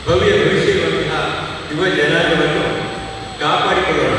ಭವ್ಯ ಭವಿಷ್ಯ ಇರುವಂತಹ ಯುವ ಜನಾಂಗವನ್ನು ಕಾಪಾಡಿಕೊಳ್ಳೋಣ.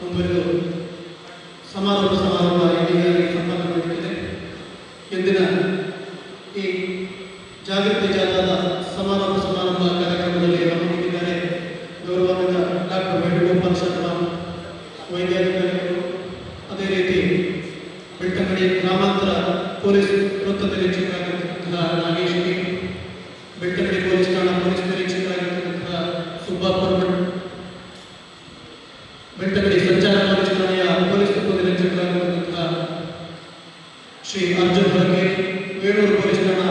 ಮುಂದುವರೆದು ಸಮಾರಂಭ ಇದೀಗ ಸಂಪನ್ನಗೊಂಡಿದೆ. ಎಂದಿನ ಈ ಜಾಗೃತಿ ಜಾಥಾದ ಸಮಾರಂಭ ಕಾರ್ಯಕ್ರಮದಲ್ಲಿ ನಮ್ಮೊಂದಿಗಿದ್ದಾರೆ ಗೌರವಾನ್ವಿತ ಡಾಕ್ಟರ್ ವೇಣುಗೋಪಾಲ್ ಶರ್ಮಾ ವೈದ್ಯಾಧಿಕಾರಿಗಳು, ಅದೇ ರೀತಿ ಬೆಳ್ತಂಗಡಿ ಗ್ರಾಮಾಂತರ ಪೊಲೀಸ್ ವೃತ್ತ ನಿರೀಕ್ಷಕರಾಗಿರ್ತಕ್ಕಂತಹ ನಾಗೇಶ್ ಕೆ, ಬೆಳ್ತಂಗಡಿ ಪೊಲೀಸ್ ಠಾಣಾ ಪೊಲೀಸ್ ನಿರೀಕ್ಷಕರಾಗಿರ್ತಕ್ಕಂತಹ ಸುಬ್ಬಾ ಪರ್ಮಠ್, ಬೆಳ್ತಂಗಡಿ ಸಂಚಾರ ಪೊಲೀಸ್ ಠಾಣೆಯ ಪೊಲೀಸ್ ವೃತ್ತ ನಿರೀಕ್ಷಕರಾಗಿರ್ತಕ್ಕಂತಹ ಶ್ರೀ ಅರ್ಜುನ್ ಹೊರಕೆ, ವೇಣೂರು ಪೊಲೀಸ್ ಠಾಣಾ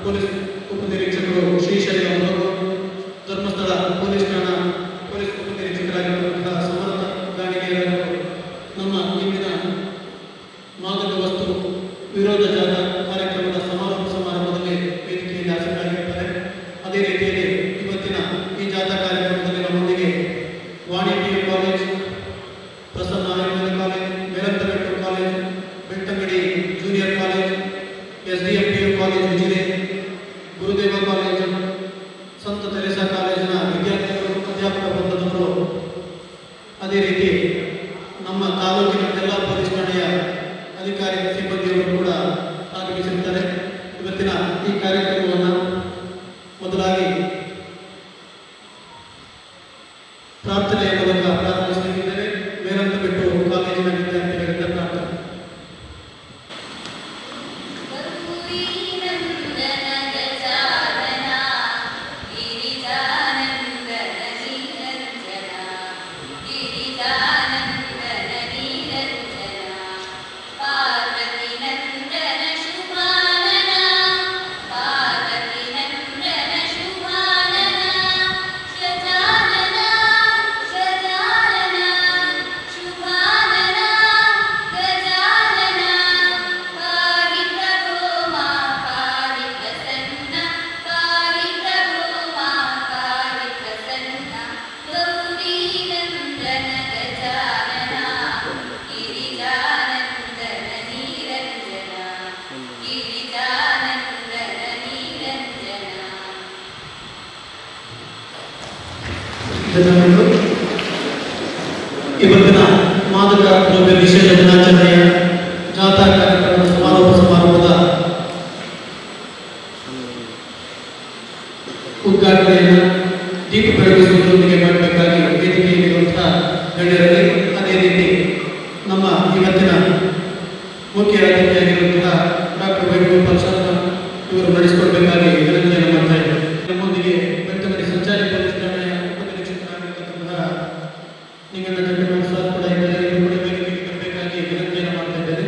ಪೊಲೀಸ್ ಉಪನಿರೀಕ್ಷಕರು ಶ್ರೀಶೈಲ ಅವರು, ಧರ್ಮಸ್ಥಳ ಪೊಲೀಸ್ ಠಾಣಾ ಪೊಲೀಸ್ ಉಪನಿರೀಕ್ಷಕರಾಗಿರ್ತಕ್ಕಂತಹ ಸಮರ್ಥ ಗಾಣಿಗೆಯರು ನಮ್ಮ ಇಂದಿನ ಮಾದಕ ವಸ್ತು ವಿರೋಧ ಜಾಥಾ ಕಾರ್ಯಕ್ರಮದ ಸಮಾರಂಭದಲ್ಲಿ ವೇದಿಕೆಯಲ್ಲಿ ಆಸಕ್ತರಾಗಿರ್ತಾರೆ. ಅದೇ ರೀತಿಯಲ್ಲಿ ಇವತ್ತಿನ ಈ ಜಾಥಾ ಕಾರ್ಯಕ್ರಮದಲ್ಲಿ ನಮ್ಮೊಂದಿಗೆ Vani PU college, Prasanna Ayurveda college, Melantagattu college, Belthangady junior college, SDM PU college Ujire, Gurudeva college, ಸಂತ ತೆರೇಸಾ ಕಾಲೇಜಿನ ವಿದ್ಯಾರ್ಥಿಗಳು, ಅಧ್ಯಾಪಕ ವೃಂದದವರು, ಅದೇ ರೀತಿ ನಮ್ಮ ತಾಲೂಕಿನ ಎಲ್ಲ ಪೊಲೀಸ್ ಠಾಣೆಯ ಅಧಿಕಾರಿ ಸಿಬ್ಬಂದಿಯವರು ಕೂಡ ಆಗಮಿಸಿರುತ್ತಾರೆ. ಇವತ್ತಿನ ಈ ಕಾರ್ಯಕ್ರಮವನ್ನು ಮೊದಲಾಗಿ ಪ್ರಾರ್ಥನೆಯ ಮೂಲಕ ಪ್ರಾರಂಭಿಸಲಿದ್ದಾರೆ. ಮೇಲಂತಗಟ್ಟು ಕಾಲೇಜಿನ ವಿದ್ಯಾರ್ಥಿಗಳಿಂದ ಪ್ರಾರ್ಥನೆ. ಇವತ್ತಿನ ಮಾದಕ ದ್ರವ್ಯ ನಿಷೇಧ ದಿನಾಚರಣೆಯ ಜಾಥಾ ಕಾರ್ಯಕ್ರಮದ ಸಮಾರೋಪದ ಉದ್ಘಾಟನೆಯನ್ನು ದೀಪ ಬೆಳಗಿಸುವುದರೊಂದಿಗೆ ಮಾಡಬೇಕಾಗಿ ವೇದಿಕೆಯಲ್ಲಿರುವಂತಹ ಗಣ್ಯರಲ್ಲಿ, ಅದೇ ರೀತಿ ನಮ್ಮ ಇವತ್ತಿನ ಮುಖ್ಯ ಅತಿಥಿಯಾಗಿರುವಂತಹ ಡಾಕ್ಟರ್ ವೇಣುಗೋಪಾಲ್ ಶರ್ಮಾ ಇವರು ನಡೆಸಿಕೊಡ್ಬೇಕಾಗಿ ವಿನಂತಿಯನ್ನು ಮಾಡ್ತಾ ಇದ್ದಾರೆ. ನಮ್ಮೊಂದಿಗೆ ಬೆಳ್ತಂಗಡಿ ಸಂಚಾರಿ ಪೊಲೀಸ್ ಠಾಣೆಯ ಉಪನಿರೀಕ್ಷಕರಾಗಿರ್ತಕ್ಕಂತಹ ನಿಂಗಣ್ಣ ಜಗನ್ನಾಥ್ ಸರ್ ಕೂಡ ಇದ್ದಾರೆ. ಇವರು ಕೂಡ ವೇದಿಕೆಗೆ ಬರಬೇಕಾಗಿ ವಿನಂತಿಯನ್ನು ಮಾಡ್ತಾ ಇದ್ದಾರೆ.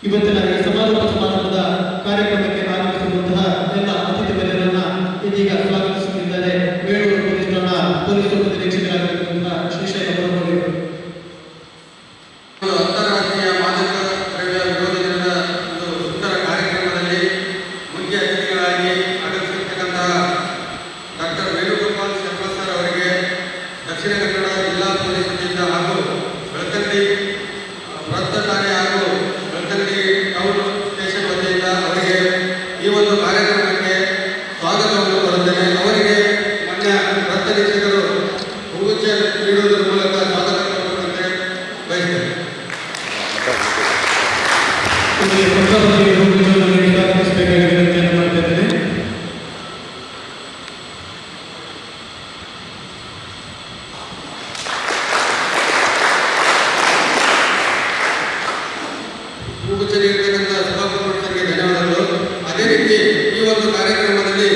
ಇವತ್ತಿನ ಈ ಸಮಾರಂಭದ ಕಾರ್ಯಕ್ರಮಕ್ಕೆ ಆಗಮಿಸಿರುವಂತಹ ಎಲ್ಲ ಅತಿಥಿ ಗಣ್ಯರನ್ನ ಇದೀಗ ಸ್ವಾಗತಿಸುತ್ತಿದ್ದಾರೆ. ವೇಣೂರು ಪೊಲೀಸ್ ಠಾಣಾ ಪೊಲೀಸ್ ಉಪನಿರೀಕ್ಷಕರಾಗಿರ್ತಕ್ಕಂತಹ ಶ್ರೀಶೈಲ ಅವರು. ಅಂತಾರಾಷ್ಟ್ರೀಯ ಮಾದಕ ದ್ರವ್ಯ ವಿರೋಧ ದಿನದ ಒಂದು ಸುಂದರ ಕಾರ್ಯಕ್ರಮದಲ್ಲಿ ಮುಖ್ಯ ಅತಿಥಿಗಳಾಗಿ ಆಗಮಿಸಿರ್ತಕ್ಕಂತಹ ಡಾಕ್ಟರ್ ವೇಣುಗೋಪಾಲ್ ಶರ್ಮಾ ಸರ್ ಅವರಿಗೆ ದಕ್ಷಿಣ ಕನ್ನಡ ಜಿಲ್ಲಾ ಪೊಲೀಸ್ ವತಿಯಿಂದ ಹಾಗೂ ಬೆಳ್ತಂಗಡಿ ವೃತ್ತ ಠಾಣೆ ಹಾಗೂ ಬೆಳ್ತಂಗಡಿ ಟೌನ್ ಸ್ಟೇಷನ್ ವತಿಯಿಂದ ಅವರಿಗೆ ಈ ಒಂದು ಕಾರ್ಯಕ್ರಮಕ್ಕೆ ಸ್ವಾಗತವನ್ನು ಕೋರುತ್ತೇನೆ. ಅವರಿಗೆ ಮಾನ್ಯ ವೃತ್ತ ನಿರೀಕ್ಷಕರು ಹೂಗುಚ್ಛ ನೀಡುವುದರ ಮೂಲಕ ಸ್ವಾಗತ ಕೋರುವಂತೆ ಬಯಸ್ತೇನೆ. ಸ್ವಾಗತಿಸಬೇಕಾಗಿ ವಿನಂತಿಯನ್ನು ಮಾಡ್ತಾ ಇದ್ದೇನೆ. ಹೂಗುಚ್ಛ ನೀಡಿರ್ತಕ್ಕಂಥ ಸಭಾಪತಿಗಳಿಗೆ ಧನ್ಯವಾದಗಳು. ಅದೇ ರೀತಿ ಈ ಒಂದು ಕಾರ್ಯಕ್ರಮದಲ್ಲಿ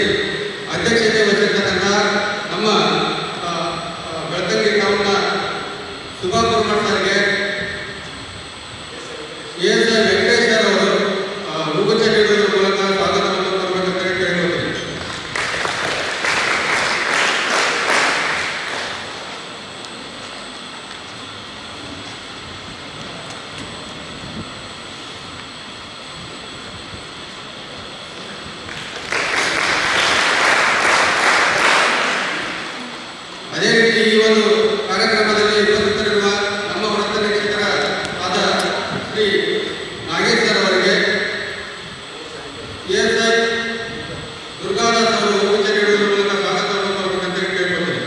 ಅಧ್ಯಕ್ಷತೆ ವಹಿಸಿರ್ತಕ್ಕಂಥ ನಮ್ಮ ಬೆಳ್ತಂಗಡಿ ಟೌನ್ನ ಸುಬ್ಬಾ ಪರ್ಮಠ್ ಸರ್ಗೆ, ASI ವೆಂಕಟೇಶ್ ಸರ್ ಅವರು ಹೂಗುಚ್ಛ ನೀಡುವುದರ ಮೂಲಕ ಸ್ವಾಗತವನ್ನು ಕೋರಬೇಕಂತ ಕೇಳಿಕೊಳ್ಳುತ್ತೇನೆ. ಅದೇ ರೀತಿ ಈ ಒಂದು ಕಾರ್ಯಕ್ರಮದಲ್ಲಿ ಉಪಸ್ಥಿತರಿರುವ ನಮ್ಮ ವೃತ್ತ ನಿರೀಕ್ಷಕರಾದ ಶ್ರೀ ನಾಗೇಶ್ ಸರ್ ಅವರಿಗೆ ASI ದುರ್ಗಾದಾಸ್ ಅವರು ಹೂಗುಚ್ಛ ನೀಡುವುದರ ಮೂಲಕ ಸ್ವಾಗತವನ್ನು ಕೋರಬೇಕಂತ ಕೇಳಿಕೊಳ್ಳುತ್ತೇನೆ.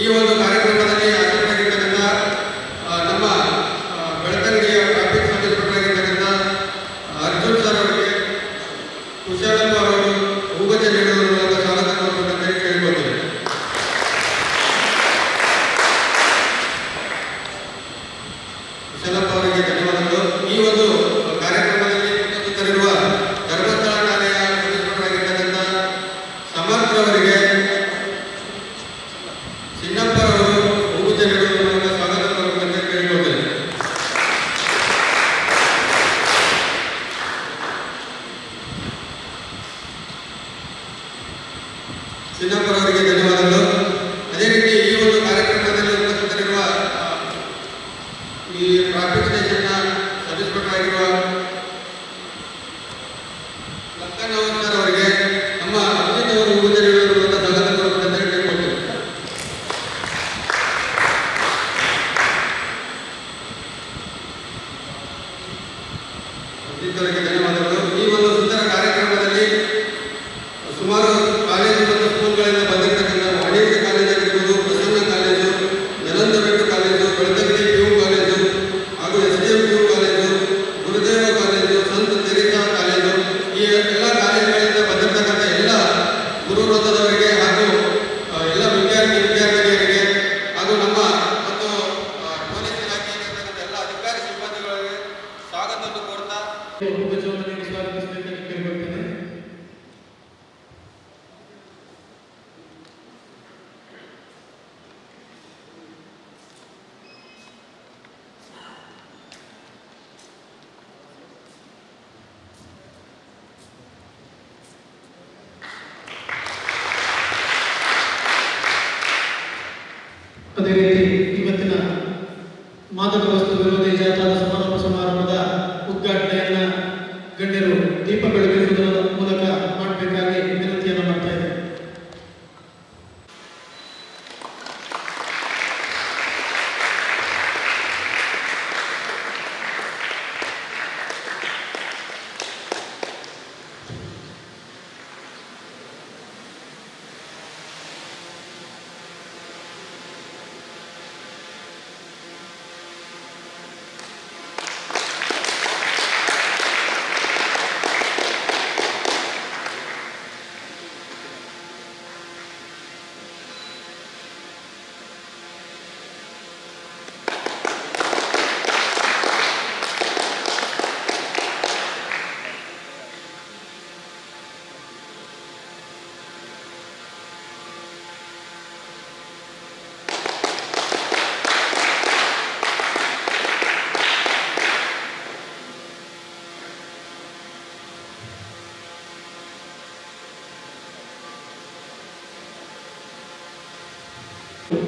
ಈ ಒಂದು ಕಾರ್ಯಕ್ರಮದಲ್ಲಿ ಹಾಜರಾಗಿರ್ತಕ್ಕಂಥ ನಮ್ಮ ಬೆಳ್ತಂಗಡಿಯ traffic service inspector Arjun sir ಅವರಿಗೆ ಕುಶಾಲಪ್ಪ ಅವರು ಹೂಗಜ ನೀಡುವುದರ ಮೂಲಕ ಸ್ವಾಗತ ಕೋರಬೇಕಂತ ಕೇಳಿಕೊಳ್ತೇವೆ. ಕುಶಾಲಪ್ಪ ಅವರಿಗೆ ಧನ್ಯವಾದಗಳು. ಈ ಒಂದು ಕಾರ್ಯಕ್ರಮದಲ್ಲಿ ಉಪಸ್ಥಿತರಿರುವ ಧರ್ಮಸ್ಥಳ ಠಾಣೆಯ ಇನ್ಸ್ಪೆಕ್ಟರ್ ಆಗಿರ್ತಕ್ಕಂಥ ಸಮರ್ಥ ಅವರಿಗೆ ಚಿನ್ನಪ್ಪ ಅವರು ಹೂಗುಚ್ಚ ನೀಡುವುದರ ಮೂಲಕ ಸ್ವಾಗತ ಕೋರಬೇಕಂತ ಕೇಳಿಕೊಳ್ತೇವೆ. ಚಿನ್ನಪ್ಪರವರಿಗೆ ಧನ್ಯವಾದಗಳು. ಅದೇ ರೀತಿ ಈ ಒಂದು ಕಾರ್ಯಕ್ರಮದಲ್ಲಿ ಉಪಸ್ಥಿತರಿರುವ ಈ ಟ್ರಾಫಿಕ್ ಸ್ಟೇಷನ್ನ ಸಬ್ ಇನ್ಸ್ಪೆಕ್ಟರ್ ಆಗಿರುವ ಲಕ್ಕನ್ ಸರ್ ಅವರಿಗೆ ನಮ್ಮ ಅಭಿಜಿತ್ ಅವರು ಹೂಗುಚ್ಚ ನೀಡುವುದರ ಮೂಲಕ ಸ್ವಾಗತ ಕೋರಬೇಕಂತ ಕೇಳಿಕೊಳ್ತೇವೆ. ಅಭಿಜಿತ್ ಅವರಿಗೆ ಧನ್ಯವಾದಗಳು. ಈ ಒಂದು ಸುಂದರ ಕಾರ್ಯಕ್ರಮದಲ್ಲಿ ಸುಮಾರು ಕಾಲೇಜು ಮತ್ತು ಸ್ಕೂಲ್ಗಳಿಂದ ಬಂದಿರತಕ್ಕಂಥ ವಾಣಿಜ್ಯ ಕಾಲೇಜ್ ಆಗಿರ್ಬೋದು, Prasanna college, Yelandabettu college, Belthangady PU college ಹಾಗೂ SDM PU college, Gurudeva college, ಸಂತ ತೆರೇಸಾ ಕಾಲೇಜು, ಈ ಎಲ್ಲ ಕಾಲೇಜುಗಳಿಂದ ಬಂದಿರತಕ್ಕಂಥ ಎಲ್ಲ ಗುರು ವೃತ್ತದವರಿಗೆ ಹಾಗೂ ಎಲ್ಲ ವಿದ್ಯಾರ್ಥಿನಿಯರಿಗೆ ಹಾಗೂ ನಮ್ಮ ಮತ್ತು ಪೊಲೀಸ್ ಇಲಾಖೆಯಲ್ಲಿರ್ತಕ್ಕಂಥ ಎಲ್ಲ ಅಧಿಕಾರಿ ಸಿಬ್ಬಂದಿಗಳಿಗೆ ಸ್ವಾಗತವನ್ನು ಕೋರ್ತಾ ಹೂಗಜವನ್ನು ನೀಡಿ ಸ್ವಾಗತಿಸಬೇಕೆಂದು ಕೇಳಿಕೊಳ್ತೇನೆ. ಅದೇ ರೀತಿ ಇವತ್ತಿನ ಮಾದಕ ವಸ್ತು ವಿರೋಧಿ ಜಾಥಾದ ಸಮಾರೋಪ ಸಮಾರಂಭದ ಉದ್ಘಾಟನೆಯನ್ನ ಗಣ್ಯರು ದೀಪ ಬೆಳಗಿಸುವುದರ ಮೂಲಕ ಮಾಡಬೇಕಾಗಿ ವಿನಂತಿಯನ್ನು ಮಾಡ್ತಾ ಇದ್ದಾರೆ.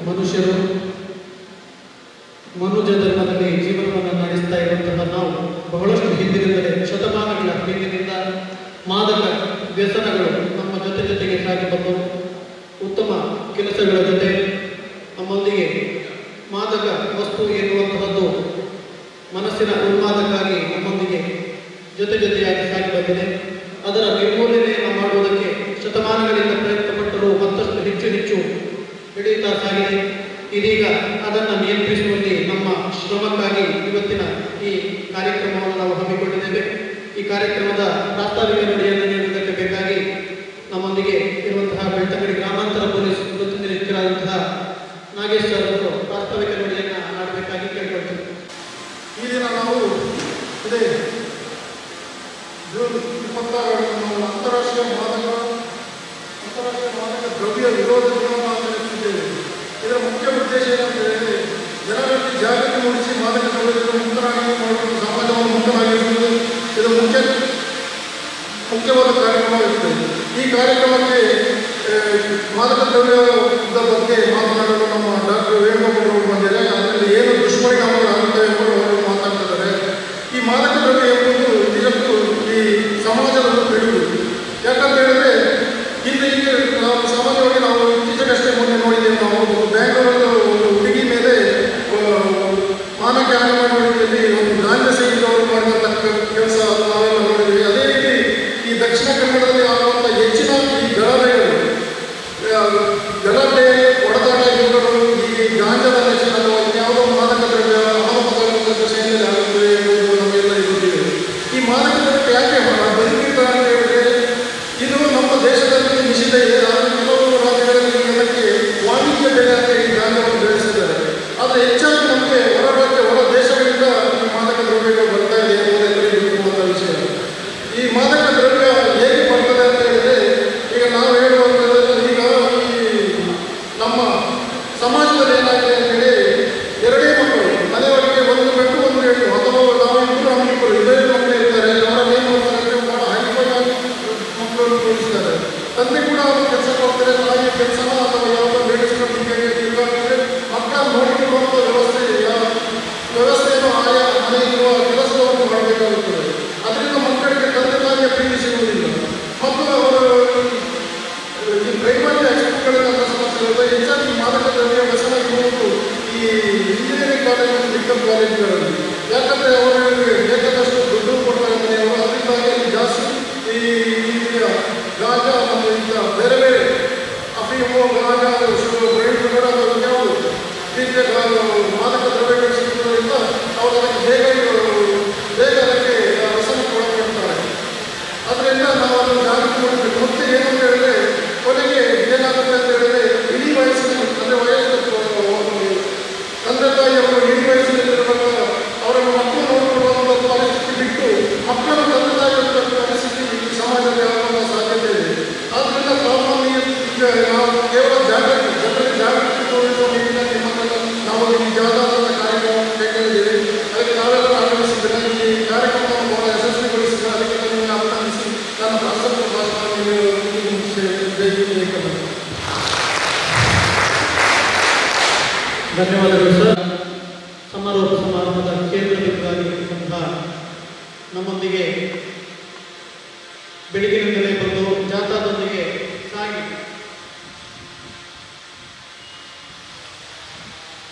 ಮನುಷ್ಯರು ಮನುಜ ಧರ್ಮದಲ್ಲಿ ಜೀವನವನ್ನು ನಡೆಸ್ತಾ ಇರುವಂತಹ ನಾವು ಬಹಳಷ್ಟು ಹಿಂದಿನಿಂದಲೇ ಶತಮಾನಗಳ ಹಿಂದಿನಿಂದ ಮಾದಕ ವ್ಯಸನಗಳು ನಮ್ಮ ಜೊತೆಗೆ ಸಾಗಿ ಬಂದು ಉತ್ತಮ ಕೆಲಸಗಳ ಜೊತೆ ನಮ್ಮೊಂದಿಗೆ ಮಾದಕ ವಸ್ತು ಎನ್ನುವಂತಹದ್ದು ಮನಸ್ಸಿನ ಉನ್ಮಾದಕ್ಕಾಗಿ ನಮ್ಮೊಂದಿಗೆ ಜೊತೆಯಾಗಿ ಸಾಗಿ ಬಂದಿದೆ. ಅದರ ನಿರ್ಮೂಲನೆಯನ್ನು ಮಾಡುವುದಕ್ಕೆ ಶತಮಾನಗಳಿಂದ ಪ್ರಯತ್ನಪಟ್ಟರೂ ಮತ್ತಷ್ಟು ಹೆಚ್ಚು ಹಿಡಿಯುತ್ತಾ ಸಾಗಿದೆ. ಇದೀಗ ಅದನ್ನು ನಿಯಂತ್ರಿಸುವಲ್ಲಿ ನಮ್ಮ ಶ್ರಮಕ್ಕಾಗಿ ಇವತ್ತಿನ ಈ ಕಾರ್ಯಕ್ರಮವನ್ನು ನಾವು ಹಮ್ಮಿಕೊಂಡಿದ್ದೇವೆ. ಈ ಕಾರ್ಯಕ್ರಮದ ಪ್ರಾಸ್ತಾವಿಕ ನುಡಿಯನ್ನು ನೀಡುವುದಕ್ಕೆ ಬೇಕಾಗಿ ನಮ್ಮೊಂದಿಗೆ ಇರುವಂತಹ ಬೆಳ್ತಂಗಡಿ ಗ್ರಾಮಾಂತರ ಪೊಲೀಸ್ ವೃತ್ತ ನಿರೀಕ್ಷಕರಾದಂತಹ ನಾಗೇಶ್ ಸರ್ ಅವರು ಪ್ರಾಸ್ತಾವಿಕ ನುಡಿಯನ್ನು ಆಡಬೇಕಾಗಿ ಕೇಳಿಕೊಳ್ತೇವೆ. ಈ ದಿನ ನಾವು ಇದೇ ಜೂನ್ 26 ನಾವು ಅಂತಾರಾಷ್ಟ್ರೀಯ ಮಾದಕ ದ್ರವ್ಯ ವಿರೋಧ ದಿನವನ್ನು ಆಚರಿಸುತ್ತಿದ್ದೇವೆ. ಇದರ ಮುಖ್ಯ ಉದ್ದೇಶ ಏನೆಂದರೆ ಜನರಲ್ಲಿ ಜಾಗೃತಿ ಮೂಡಿಸಿ ಮಾದಕ ದ್ರವ್ಯದಿಂದ ಮುಕ್ತರಾಗಿ ಮಾಡುವುದು, ಸಮಾಜವನ್ನು ಮುಕ್ತವಾಗಿರುವುದು ಇದು ಮುಖ್ಯವಾದ ಕಾರ್ಯಕ್ರಮವಾಗಿರುತ್ತದೆ. ಈ ಕಾರ್ಯಕ್ರಮಕ್ಕೆ ಮಾದಕ ದ್ರವ್ಯದ ಬಗ್ಗೆ ಮಾತನಾಡಲು ನಮ್ಮ ಡಾಕ್ಟರ್ ವೇಣುಗೋಪಾಲ್ ಅವರು ಬಂದಿದ್ದಾರೆ. ಅದರಲ್ಲಿ ಏನು ದುಷ್ಪರಿಣಾಮಗಳಾಗುತ್ತವೆ ಎಂಬುದು ಅವರು ಮಾತಾಡ್ತಿದ್ದಾರೆ. ಈ ಮಾದಕ ದ್ರವ್ಯ ಎಂಬುದು ನಿಜಕ್ಕೂ ಈ ಸಮಾಜವನ್ನು ಬಿಡುವುದು. ಯಾಕಂತ ಹೇಳಿದ್ರೆ ಇಲ್ಲಿ ನಾವು ಸಾಮಾನ್ಯವಾಗಿ ನಾವು ಇತ್ತೀಚೆಗಷ್ಟೇ ಮೊನ್ನೆ ನೋಡಿದ್ದೇವೆ. ನಾವು ಬ್ಯಾಂಗ್ಳೂರಲ್ಲಿ ಒಂದು ಹುಡುಗಿ ಮೇಲೆ ಮಾನಕ್ಕೆ ಹಾನಿ ಮಾಡುವ ರೀತಿಯಲ್ಲಿ ಒಂದು ಗಾಂಜಾ ಸೈನಿಕವರು ಮಾಡಿದಂಥ ಕೆಲಸ ನಾವೆಲ್ಲ ನೋಡಿದ್ದೀವಿ. ಅದೇ ರೀತಿ ಈ ದಕ್ಷಿಣ ಕನ್ನಡದಲ್ಲಿ ಆಗುವಂಥ ಹೆಚ್ಚಿನ ಈ ಗಲಾಟೆ ಹೊಡೆದಾಟ ಮಾಡಬೇಕಾಗುತ್ತದೆ. ಅದರಿಂದ ಮಕ್ಕಳಿಗೆ ತಂದೆ ತಾಯಿಯ ಪ್ರೀತಿ ಸಿಗುವುದಿಲ್ಲ ಮತ್ತು ಅವರು ಈ ಪ್ರೈಮರಿ ಹೈಸ್ಕೂಲ್ಗಳಿಂದ ಸಮಸ್ಯೆಗಳಿಂದ ಹೆಚ್ಚಾಗಿ ಮಾದಕ ದ್ರವ್ಯ ವ್ಯಸನ ಇರುವುದು ಈ ಇಂಜಿನಿಯರಿಂಗ್ ಕಾಲೇಜ್ ಮತ್ತು ಮೆಡಿಕಲ್ ಕಾಲೇಜುಗಳಲ್ಲಿ. ಯಾಕಂದರೆ ಅವರಿಗೆ ಬೇಕಾದಷ್ಟು ದುಡ್ಡು ಕೊಡ್ತಾರೆ ಮನೆಯವರು, ಅದರಿಂದಾಗಿ ಜಾಸ್ತಿ ಈ ರೀತಿಯ ಗಾಂಜಾ ಮತ್ತು ಈಗ ಬೇರೆ ಬೇರೆ ಅಫೀಮು ಗಾಂಜಾ ಬ್ರೈನ್ ಶುಗರ್ ಯಾವುದು ರೀತಿಯ ಮಾದಕ ದ್ರವ್ಯಗಳು ಸಿಗುವುದರಿಂದ ಅವರು ಅದಕ್ಕೆ ಬೇಗ ಅದಕ್ಕೆ ವ್ಯಸನಕ್ಕೆ ಒಳಪಡ್ತಾರೆ. ಅದರಿಂದ ನಾವು ಅದನ್ನು ಜಾಗೃತಿ ಮಾಡಬೇಕು. ಮತ್ತೆ ಏನಂತ ಹೇಳಿದ್ರೆ ಕೊನೆಗೆ ಏನಾಗುತ್ತೆ ಅಂತ ಹೇಳಿದ್ರೆ ಇಡೀ ವಯಸ್ಸಿನ ಅಂದರೆ ವಯಸ್ಸು ತಂದೆ ತಾಯಿಯವರು ಇಡೀ ವಯಸ್ಸಿನಲ್ಲಿರುವಾಗ ಅವರನ್ನು ಮಕ್ಕಳು ನೋಡಿಕೊಳ್ಳುವಂಥ ಪರಿಸ್ಥಿತಿ ಬಿಟ್ಟು ಮಕ್ಕಳು ತಂದೆ ತಾಯಿಯ ಪರಿಸ್ಥಿತಿ ಈ ಸಮಾಜದಲ್ಲಿ ಆಗುವ ಸಾಧ್ಯತೆ ಇದೆ. ಆದ್ದರಿಂದ ಸಾಮಾನ್ಯ ಈಗ ನಾವು ಕೇವಲ ಜನರಿಗೆ ಜಾಗೃತಿ ತೋರಿಸುವ ನಿಟ್ಟಿನಲ್ಲಿ ನಾವು ಈ ಜಾಗೃತ ಕಾರ್ಯಕ್ರಮವನ್ನು ಕೈಗೊಂಡಿದ್ದೇವೆ. ಅದಕ್ಕೆ ನಾವೆಲ್ಲರೂ ಆಗಮಿಸಿದ್ದೇವೆ. ಈ ಕಾರ್ಯಕ್ರಮವನ್ನು ಬಹಳ ಯಶಸ್ವಿಗೊಳಿಸಿದ ಅದಕ್ಕೆ ನಮಗೆ ಅಭಿನಂದಿಸಿ ನನ್ನ ಪ್ರಾಸ್ತಾವಿಕ ಭಾಷಣವನ್ನು ಧನ್ಯವಾದಗಳು ಸರ್. ಸಮಾರೋಪ ಸಮಾರಂಭದ ಕೇಂದ್ರ ಬಿಂದುವಾಗಿರುವಂತಹ ನಮ್ಮೊಂದಿಗೆ ಬೆಳಗಿನಿಂದಲೇ ಬಂದು ಜಾಥಾದೊಂದಿಗೆ ಸಾಗಿ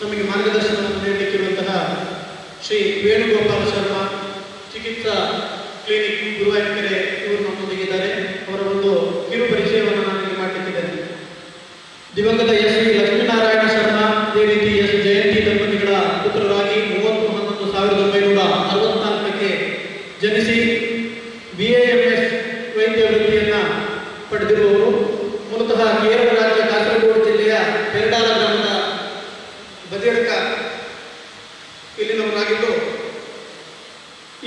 ನಮಗೆ ಮಾರ್ಗದರ್ಶನವನ್ನು ನೀಡಲಿಕ್ಕಿರುವಂತಹ ಶ್ರೀ ವೇಣುಗೋಪಾಲ ಶರ್ಮಾ ಚಿಕಿತ್ಸಾ ಕ್ಲಿನಿಕ್ ಗುರುವಾಯೂರ್ಕೆರೆ ಇವರು ನಮ್ಮೊಂದಿಗಿದ್ದಾರೆ. ಅವರ ಒಂದು ಕಿರು ಪರಿಚಯವನ್ನು ನಾನು ಇಲ್ಲಿ ಮಾಡಲಿಕ್ಕಿದ್ದೇನೆ. ದಿವಂಗತ ಎಸ್ ವಿ ಲಕ್ಷ್ಮೀನಾರಾಯಣ ಶರ್ಮಾ, ಅದೇ ರೀತಿ ಎಸ್ ಜಯಂತಿ ದಂಪತಿಗಳ ಪುತ್ರರಾಗಿ 30/11/1964 ಜನಿಸಿ BAMS ವೈದ್ಯ ವೃತ್ತಿಯನ್ನು ಪಡೆದಿರುವವರು. ಮೂಲತಃ ಕೇರಳ ರಾಜ್ಯ ಕಾಸರಗೋಡು ಜಿಲ್ಲೆಯ ಪೆರಡಾಲ ಗ್ರಾಮದ ಬದಿಯಡ್ಕ ಇಲ್ಲಿನವರಾಗಿದ್ದು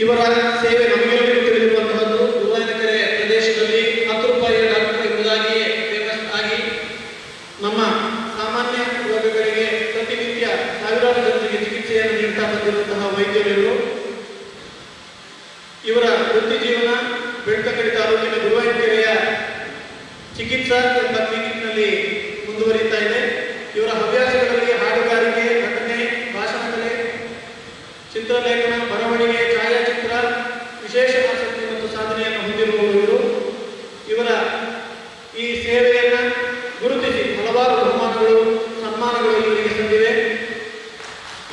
ಇವರ ಸೇವೆ ನಮಗೆಲ್ಲರಿಗೂ ತಿಳಿದಿರುವಂತಹದ್ದು. ಗುರುವಾಯೂರ್ಕೆರೆ ಪ್ರದೇಶದಲ್ಲಿ 10 ರೂಪಾಯಿಯ ಡಾಕ್ಟರ್ ಎಂಬುದಾಗಿಯೇ ಫೇಮಸ್ ಆಗಿ ನಮ್ಮ ಸಾಮಾನ್ಯ ರೋಗಗಳಿಗೆ ಪ್ರತಿನಿತ್ಯ ಸಾವಿರಾರು ಜನರಿಗೆ ಚಿಕಿತ್ಸೆಯನ್ನು ನೀಡುತ್ತಾ ಬಂದಿರುವಂತಹ ವೈದ್ಯರು. ಇವರ ವೃತ್ತಿ ಜೀವನ ಬೆಳ್ತಂಗಡಿ ತಾಲೂಕಿನ ಗುರುವಾಯೂರ್ಕೆರೆಯ ಚಿಕಿತ್ಸಾ ಎಂಬ ಕ್ಲಿನಿಕ್ನಲ್ಲಿ ಮುಂದುವರಿಯುತ್ತಾ ಇದೆ. ಇವರ ಹವ್ಯಾಸಗಳಲ್ಲಿ ಹಾಡುಗಾರಿಕೆ, ನಟನೆ, ಭಾಷಣ ಕಲೆ, ಚಿತ್ರಲೇಖನ, ಬರವಣಿಗೆ, ಛಾಯಾಚಿತ್ರ ವಿಶೇಷ ಆಸಕ್ತಿ ಮತ್ತು ಸಾಧನೆಯನ್ನು ಹೊಂದಿರುವವರು. ಇವರ ಈ ಸೇವೆಯನ್ನು ಗುರುತಿಸಿ ಹಲವಾರು ಬಹುಮಾನಗಳು, ಸನ್ಮಾನಗಳು ಇವರಿಗೆ ಸಂದಿವೆ.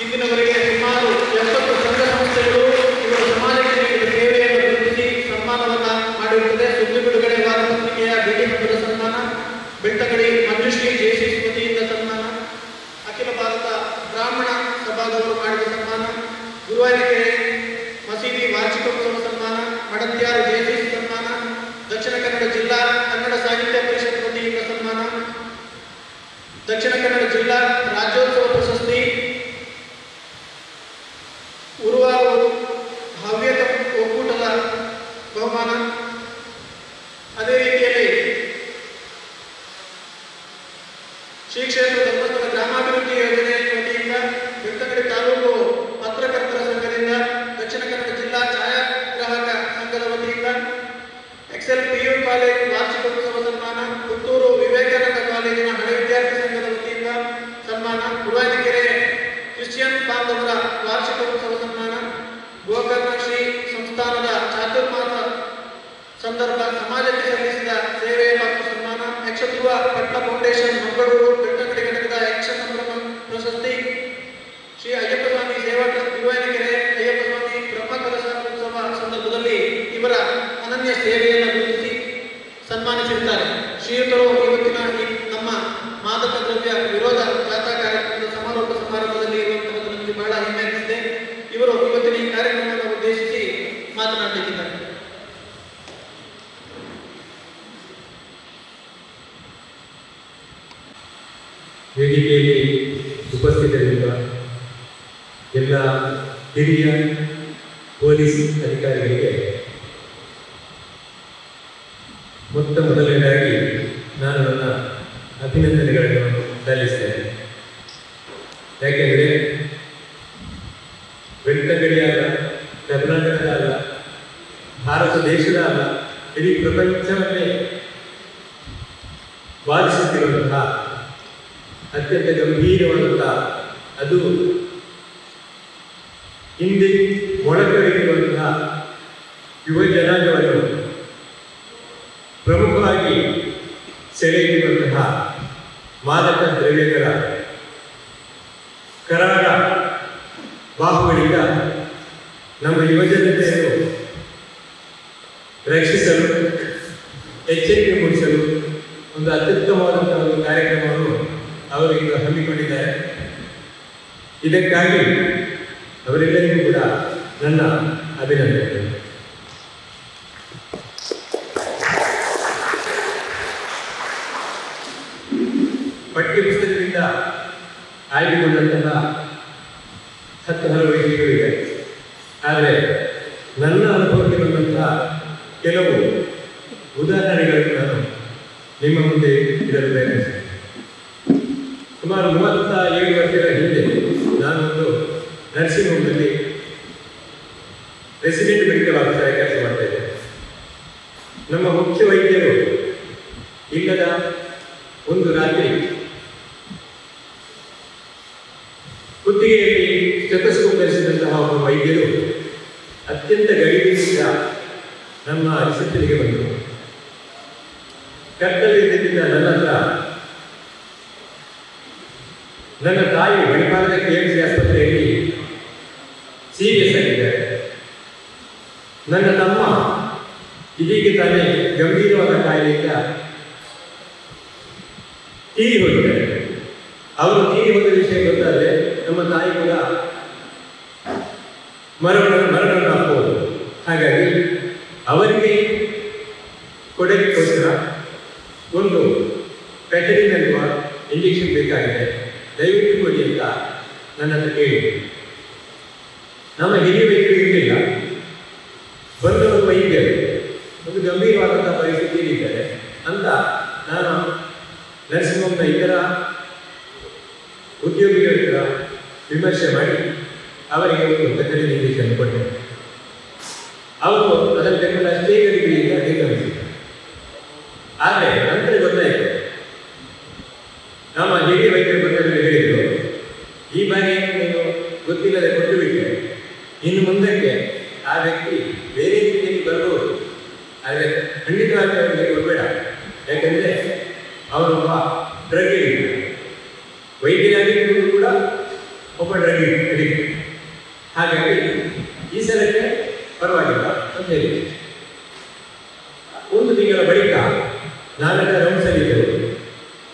ಇಂದಿನವರೆಗೆ ಸುಮಾರು 70 ಸಂಘ ಸಂಸ್ಥೆಗಳು ಇವರ ಸಮಾಜಕ್ಕೆ ನೀಡಿದ ಸೇವೆಯನ್ನು ಗುರುತಿಸಿ ಸನ್ಮಾನವನ್ನು ಮಾಡಿರುತ್ತದೆ. ಸುದ್ದಿ ಬಿಡುಗಡೆ ವಾರಪತ್ರಿಕೆಯ ಭೇಟಿ ಹಬ್ಬದ ಸನ್ಮಾನ, ಬೆಳ್ತಂಗಡಿ ಮಂಜುಶ್ರೀ ಜೇಸಿ ಸ್ಮೃತಿಯಿಂದ ಸನ್ಮಾನ, ಅಖಿಲ ಭಾರತ ಬ್ರಾಹ್ಮಣ ಸಭಾದವರು ಮಾಡಿದ ಸನ್ಮಾನ, ಗುರುವಾಯೂರ್ಕೆರೆ ಮಸೀದಿ ವಾರ್ಷಿಕೋತ್ಸವ ಸನ್ಮಾನ, ಮಡಂತ್ಯಾರು ಜೇಸಿ ಸನ್ಮಾನ, ದಕ್ಷಿಣ ಕನ್ನಡ ಜಿಲ್ಲಾ ಕನ್ನಡ ಸಾಹಿತ್ಯ ಪರಿಷತ್ ವತಿಯಿಂದ ಸನ್ಮಾನ, ದಕ್ಷಿಣ ಕನ್ನಡ ಜಿಲ್ಲಾ ರಾಜ್ಯೋತ್ಸವ ಪ್ರಶಸ್ತಿ, ಉರುವಾರು ಹವ್ಯಕ ಒಕ್ಕೂಟದ ಬಹುಮಾನ. ಅದೇ ರೀತಿಯಲ್ಲಿ ಶ್ರೀ ಕ್ಷೇತ್ರ ಧರ್ಮಸ್ಥಳ ಗ್ರಾಮಾಭಿವೃದ್ಧಿ ಯೋಜನೆ ವತಿಯಿಂದ, ಬೆಳ್ತಂಗಡಿ ತಾಲೂಕು ಪತ್ರಕರ್ತರ ಸಂಘದಿಂದ, ದಕ್ಷಿಣ ಕನ್ನಡ ಜಿಲ್ಲಾ ಛಾಯಾಗ್ರಾಹಕ ಸಂಘದ ವತಿಯಿಂದ, ಎಕ್ಸೆಲ್ PU ಕಾಲೇಜು ವಾರ್ಷಿಕೋತ್ಸವ ಸನ್ಮಾನ, ಪುತ್ತೂರು ವಿವೇಕಾನಂದ ಕಾಲೇಜಿನ ಹಳೆ ವಿದ್ಯಾರ್ಥಿ ಸಂಘದ ವತಿಯಿಂದ ಸನ್ಮಾನ, ಗುರುವಾಯೂರ್ಕೆರೆ ಕ್ರಿಶ್ಚಿಯನ್ ಬಾಂಧವರ ವಾರ್ಷಿಕೋತ್ಸವ ಸನ್ಮಾನ, ಗೋಕರ್ಣ ಶ್ರೀ ಸಂಸ್ಥಾನದ ಚಾತುರ್ಮಾಸ ಸಂದರ್ಭ ಸಮಾಜಕ್ಕೆ ಸಲ್ಲಿಸಿದ ಸೇವೆ ಮತ್ತು ಸನ್ಮಾನ, ಯಕ್ಷಧ್ರುವ ಪಟ್ಟ ಫೌಂಡೇಶನ್ ಮಂಗಳೂರು ಬೆಳ್ತಂಗಡಿ ಘಟಕದ ಯಕ್ಷ ಸಂಭ್ರಮ ಪ್ರಶಸ್ತಿ, ಶ್ರೀ ಅಯ್ಯಪ್ಪ ಸ್ವಾಮಿ ಸೇವಾ ಟ್ರಸ್ಟ್ ಗುರುವಾಯೂರ್ಕೆರೆ ಅಯ್ಯಪ್ಪ ಸ್ವಾಮಿ ಬ್ರಹ್ಮಕಲಶ ಉತ್ಸವ ಸಂದರ್ಭದಲ್ಲಿ ಇವರ ಅನನ್ಯ ಸೇವೆಯನ್ನು ಗುರುತಿಸಿ ಸನ್ಮಾನಿಸಿರುತ್ತಾರೆ. ಶ್ರೀಯುತರು ಇವತ್ತಿನ ನಮ್ಮ ಮಾದಕ ದ್ರವ್ಯ ವಿರೋಧ ಜಾಥಾ ಕಾರ್ಯಕ್ರಮದ ಸಮಾರೋಪ ಸಮಾರಂಭದಲ್ಲಿ ಇರುವಂತಹ ನಮಗೆ ಬಹಳ ಹೆಮ್ಮೆ ಅನಿಸಿದೆ. ಇವರು ಇವತ್ತಿನ ಈ ಕಾರ್ಯಕ್ರಮವನ್ನು ಉದ್ದೇಶಿಸಿ ಮಾತನಾಡಲಿಕ್ಕಿದ್ದಾರೆ. ವೇದಿಕೆಯಲ್ಲಿ ಉಪಸ್ಥಿತರಿರುವ ಎಲ್ಲ ಹಿರಿಯ ಪೊಲೀಸ್ ಅಧಿಕಾರಿಗಳಿಗೆ ಮೊದಲನೇದಾಗಿ ನಾನು ನನ್ನ ಅಭಿನಂದನೆಗಳನ್ನು ಸಲ್ಲಿಸ್ತೇನೆ. ಯಾಕೆಂದರೆ ಬೆಳ್ತಂಗಡಿಯ ಅಲ್ಲ, ಕರ್ನಾಟಕದ ಅಲ್ಲ, ಭಾರತ ದೇಶದ ಅಲ್ಲ, ಇಡೀ ಪ್ರಪಂಚವನ್ನೇ ಬಾಧಿಸುತ್ತಿರುವಂತಹ ಅತ್ಯಂತ ಗಂಭೀರವಾದಂತಹ, ಅದು ಹಿಂದೆ ಮೊಳಕರಿರುವಂತಹ ಯುವ ಜನಾಂಗವನ್ನು ಪ್ರಮುಖವಾಗಿ ಸೆಳೆಯುವಂತಹ ಮಾದಕ ದ್ರವ್ಯಗಳ ಕರಾಳ ಬಾಹುಗಳಿಂದ ನಮ್ಮ ಯುವಜನತೆಯನ್ನು ರಕ್ಷಿಸಲು ಎಚ್ಚರಿಕೆ ಮೂಡಿಸಲು ಒಂದು ಅತ್ಯುತ್ತಮವಾದಂತಹ ಒಂದು ಕಾರ್ಯಕ್ರಮವನ್ನು ಅವರು ಈಗ ಹಮ್ಮಿಕೊಂಡಿದ್ದಾರೆ. ಇದಕ್ಕಾಗಿ ಅವರೆಲ್ಲರಿಗೂ ಕೂಡ ನನ್ನ ಅಭಿನಂದನೆ. ಪಠ್ಯಪುಸ್ತಕದಿಂದ ಆಯ್ದುಕೊಂಡಂತಹ 10 ಹಲವು ವಿಷಯಗಳಿವೆ. ಆದರೆ ನನ್ನ ಅನುಭವಕ್ಕೆ ಬಂದಂತಹ ಕೆಲವು ಉದಾಹರಣೆಗಳನ್ನು ನಾನು ನಿಮ್ಮ ಮುಂದೆ ಇಡಲು ಪ್ರಯತ್ನಿಸಿದೆ. ಸುಮಾರು 37 ವರ್ಷಗಳ ಹಿಂದೆ ನಾನೊಂದು ನರ್ಸಿಂಗ್ ಹೋಮ್ನಲ್ಲಿ ರೆಸಿಡೆಂಟ್ ಮೆಡಿಕಲ್ ಆಫೀಸರ್ ಕೆಲಸ ಮಾಡ್ತಾ ಇದ್ದೆ. ನಮ್ಮ ಮುಖ್ಯ ವೈದ್ಯರು ಇಲ್ಲದ ಒಂದು ರಾತ್ರಿ ಕುತ್ತಿಗೆಯಲ್ಲಿ ಸ್ಟೆಥೋಸ್ಕೋಪ್ ಧರಿಸಿದಂತಹ ಒಬ್ಬ ವೈದ್ಯರು ಅತ್ಯಂತ ಗಡಿಬಿಡಿಯಿಂದ ನಮ್ಮ ರಿಸೆಪ್ಷನ್ಗೆ ಬಂದರು. ಕರ್ತವ್ಯದಿಂದ ನನ್ನ ಹತ್ರ ನನ್ನ ತಾಯಿ ಮಣಿಪಾಲದ KMC ಆಸ್ಪತ್ರೆಯಲ್ಲಿ ಸೀರಿಯಸ್ ಆಗಿದ್ದಾರೆ, ನನ್ನ ತಮ್ಮ ಇದೀಗ ತಾನೇ ಗಂಭೀರವಾದ ಕಾಯಿಲೆಯಿಂದ ತೀರಿ ಹೋಗಿದ್ದಾರೆ. ಅವರು ತೀರಿ ಹೋದ ವಿಷಯ ಗೊತ್ತಾದರೆ ನಮ್ಮ ತಾಯಿ ಕೂಡ ಮರಣವನ್ನು ಹಾಕಬಹುದು. ಹಾಗಾಗಿ ಅವರಿಗೆ ಕೊಡಲಿಕ್ಕೋಸ್ಕರ ಒಂದು ಪೆಟರಿನ್ ಎನ್ನುವ ಇಂಜೆಕ್ಷನ್ ಬೇಕಾಗಿದೆ, ದಯವಿಟ್ಟು ಕೊಡಿ ಅಂತ ನನ್ನ ಹತ್ರ ಕೇಳಿ. ನಮ್ಮ ಹಿರಿಯ ವೈದ್ಯರು ಇರಲಿಲ್ಲ. ಬಂದವರು ವೈದ್ಯರು ಒಂದು ಗಂಭೀರವಾದಂತಹ ಪರಿಸ್ಥಿತಿಯಲ್ಲಿದ್ದಾರೆ ಅಂತ ನಾನು ನರ್ಸಿಂಗ್ ಹೋಮ್ನ ಇತರ ಉದ್ಯೋಗಿಗಳ ಹತ್ರ ವಿಮರ್ಶೆ ಮಾಡಿ ಅವರಿಗೆ ಒಂದು ಪೆಟರಿನ್ ಇಂಜೆಕ್ಷನ್ ಕೊಟ್ಟೆ. ಅವರು ಅದನ್ನು ತೆಗೆದು ಅಷ್ಟೇ ಗಡಿಬಿಡಿಯಿಂದ ನಿರ್ಗಮಿಸಿದ್ದಾರೆ. ಆದರೆ ನಂತರ ಗೊತ್ತಾಯಿತು, ನಮ್ಮ ಹಿರಿಯ ವೈದ್ಯರು ಬಂದಲ್ಲಿ ಹೇಳಿದರು, ಈ ಬಾರಿ ನೀನು ಗೊತ್ತಿಲ್ಲದೆ ಕೊಟ್ಟು ಬಿಟ್ಟೆ, ಇನ್ನು ಮುಂದಕ್ಕೆ ಆ ವ್ಯಕ್ತಿ ಬೇರೆ ರೀತಿಯಲ್ಲಿ ಬರ್ಬೋದು, ಆದರೆ ಖಂಡಿತವಾಗಿ ಅವರಿಗೆ ಕೊಡಬೇಡ. ಯಾಕಂದರೆ ಅವನೊಬ್ಬ ಡ್ರಗ್ ಅಡಿಕ್ಟ್, ವೈದ್ಯರಾಗಿದ್ದು ಕೂಡ ಒಬ್ಬ ಡ್ರಗ್ ಅಡಿಕ್ಟ್. ಹಾಗಾಗಿ ಈ ಸಲಕ್ಕೆ ಪರವಾಗಿಲ್ಲ ಅಂತ ಹೇಳಿ. ಒಂದು ತಿಂಗಳ ಬಳಿಕ ನಾವೆಲ್ಲ ರೌಂಡ್ಸಲ್ಲಿದ್ದೆವು.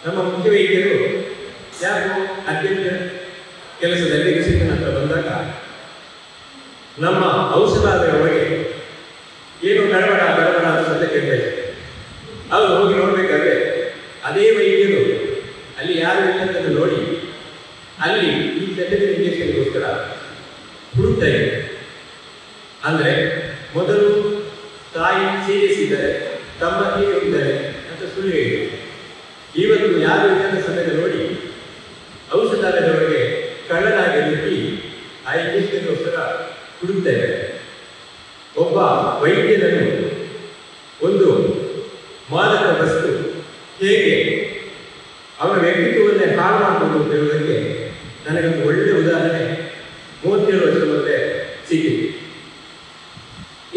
ನಮ್ಮ ಮುಖ್ಯ ವೈದ್ಯರು ಯಾರು ಅತ್ಯಂತ ಕೆಲಸದಲ್ಲಿ ರಿಸೆಪ್ಷನ್ ಹತ್ರ ಬಂದಾಗ ನಮ್ಮ ಔಷಧಾಲಯ ಒಳಗೆ ಏನು ಗಡಬಡ ಅಂತ ಕೇಳ್ತಾ ಇದ್ದಾರೆ. ಅವರು ಹೋಗಿ ನೋಡಬೇಕಾದ್ರೆ ಅದೇ ವೈದ್ಯರು ಅಲ್ಲಿ ಯಾರು ಇಲ್ಲ ನೋಡಿ ಅಲ್ಲಿ ಈ ಪೆಟರಿನ್ ಇಂಜೆಕ್ಷನ್ಗೋಸ್ಕರ ಹುಡುಕ್ತಾ ಇದ್ದಾರೆ. ಅಂದರೆ ಮೊದಲು ತಾಯಿ ಸೀರಿಯಸ್ ಇದ್ದಾರೆ, ತಮ್ಮ ತೀರಿ ಹೋಗಿದ್ದಾರೆ ಅಂತ ಸುಳ್ಳು ಹೇಳಿದರು. ಇವತ್ತು ಯಾರು ಇಲ್ಲದ ಸಮಯದ ನೋಡಿ ಔಷಧಾಲಯದೊಳಗೆ ಕಳ್ಳನಾಗಿ ನುಗ್ಗಿ ಆ ಇಂಜೆಕ್ಷನ್ಗೋಸ್ಕರ ಹುಡುಕ್ತಾ ಇದ್ದಾರೆ. ಒಬ್ಬ ವೈದ್ಯನನ್ನು ಒಂದು ಮಾದಕ ವಸ್ತು ಹೇಗೆ ಅವರ ವ್ಯಕ್ತಿತ್ವವನ್ನೇ ಹಾಳು ಮಾಡಬಹುದು ಅಂತ ಹೇಳುವುದಕ್ಕೆ ನನಗೊಂದು ಒಳ್ಳೆಯ ಉದಾಹರಣೆ 37 ವರ್ಷದ ಮುಂದೆ ಸಿಕ್ಕಿತು.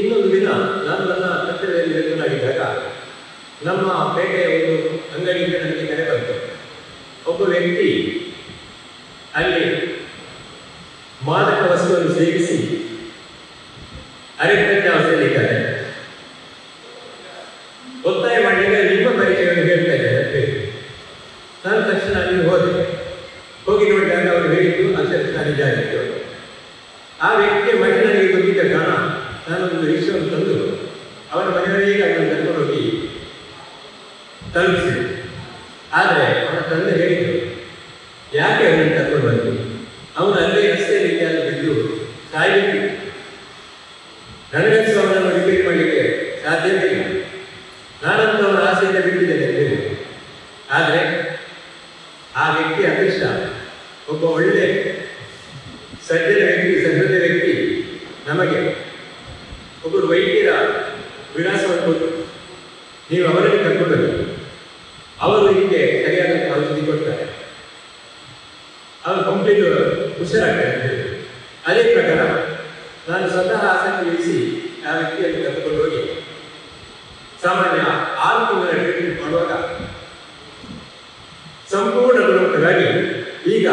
ಇನ್ನೊಂದು ದಿನ ನಾನು ನನ್ನ ಕರ್ತವ್ಯದಲ್ಲಿ ನಿರತನಾಗಿದ್ದಾಗ ನಮ್ಮ ಪೇಟೆಯ ಒಂದು ಅಂಗಡಿಯಿಂದ ನನಗೆ ಕರೆ ಬಂತು. ಒಬ್ಬ ವ್ಯಕ್ತಿ ಅಲ್ಲಿ ಮಾದಕ ವಸ್ತುವನ್ನು ಸೇವಿಸಿ ಅರೆಪ್ರಜ್ಞಾವಸ್ಥೆಯಲ್ಲಿದ್ದಾರೆ, ಒತ್ತಾಯ ಮಾಡಿದಾಗ ನಿಮ್ಮ ಪರಿಚಯವನ್ನು ಹೇಳ್ತಾ ಇದ್ದಾರೆ ಅಂತ ಹೇಳಿ ನಾನು ತಕ್ಷಣ ಅಲ್ಲಿ ಹೋಗಿ ನೋಡಿದಾಗ ಅವರು ಹೇಳಿದ್ದು ಅಕ್ಷರಶಃ ನಿಜ ಆಗಿತ್ತು. ಆ ವ್ಯಕ್ತಿಯ ಮನೆ ನನಗೆ ಗೊತ್ತಿದ್ದ ಕಾರಣ ನಾನೊಂದು ರಿಕ್ಷಾವನ್ನು ತಂದು ಅವರ ಮನೆಯವರಿಗೆ ಅದನ್ನು ಕರ್ಕೊಂಡು ಹೋಗಿ ತಲುಪಿಸಿದೆ. ಆದರೆ ಅವನ ತಂದೆ ಹೇಳಿದರು, ಯಾಕೆ ಅವನನ್ನು ಕರ್ಕೊಂಡು ಬಂದು ಅವನು ಅಲ್ಲೇ ರಸ್ತೆಯಲ್ಲಿ ಯಾರು ಬಿದ್ದು ಸಾಯಬೇಕು, ನನಗಂತೂ ಅವನನ್ನು ರಿಪೇರಿ ಮಾಡಲಿಕ್ಕೆ ಸಾಧ್ಯವೇ ಇಲ್ಲ, ನಾನಂತೂ ಅವನ ಆಸೆಯಿಂದ ಬಿಟ್ಟಿದ್ದೇನೆ ಅಂತ ಹೇಳಿ. ಆದರೆ ಆ ವ್ಯಕ್ತಿ ಅದೃಷ್ಟ, ಒಬ್ಬ ಒಳ್ಳೆ ಸಜ್ಜನ ವ್ಯಕ್ತಿ ನಮಗೆ ಒಬ್ಬರು ವೈದ್ಯರ ವಿಳಾಸವನ್ನು ಕೊಟ್ಟು ನೀವು ಅವರಲ್ಲಿ ಕರ್ಕೊಂಡು ಅವರು ಹೀಗೆ ಸರಿಯಾದಂಥ ಔಷಧಿ ಕೊಡ್ತಾರೆ, ಅವರು ಕಂಪ್ಲೀಟ್ ಹುಷಾರಾಗ್ತಾರೆ ಅಂತ ಹೇಳಿ. ಅದೇ ಪ್ರಕಾರ ನಾನು ಸ್ವತಃ ಆಸಕ್ತಿ ವಹಿಸಿ ಆ ವ್ಯಕ್ತಿಯನ್ನು ಕರ್ಕೊಂಡು ಹೋಗಿ ಸಾಮಾನ್ಯ 6 ತಿಂಗಳ ಟ್ರೀಟ್ಮೆಂಟ್ ಮಾಡುವಾಗ ಸಂಪೂರ್ಣ ಗುಣಮುಖರಾಗಿ ಈಗ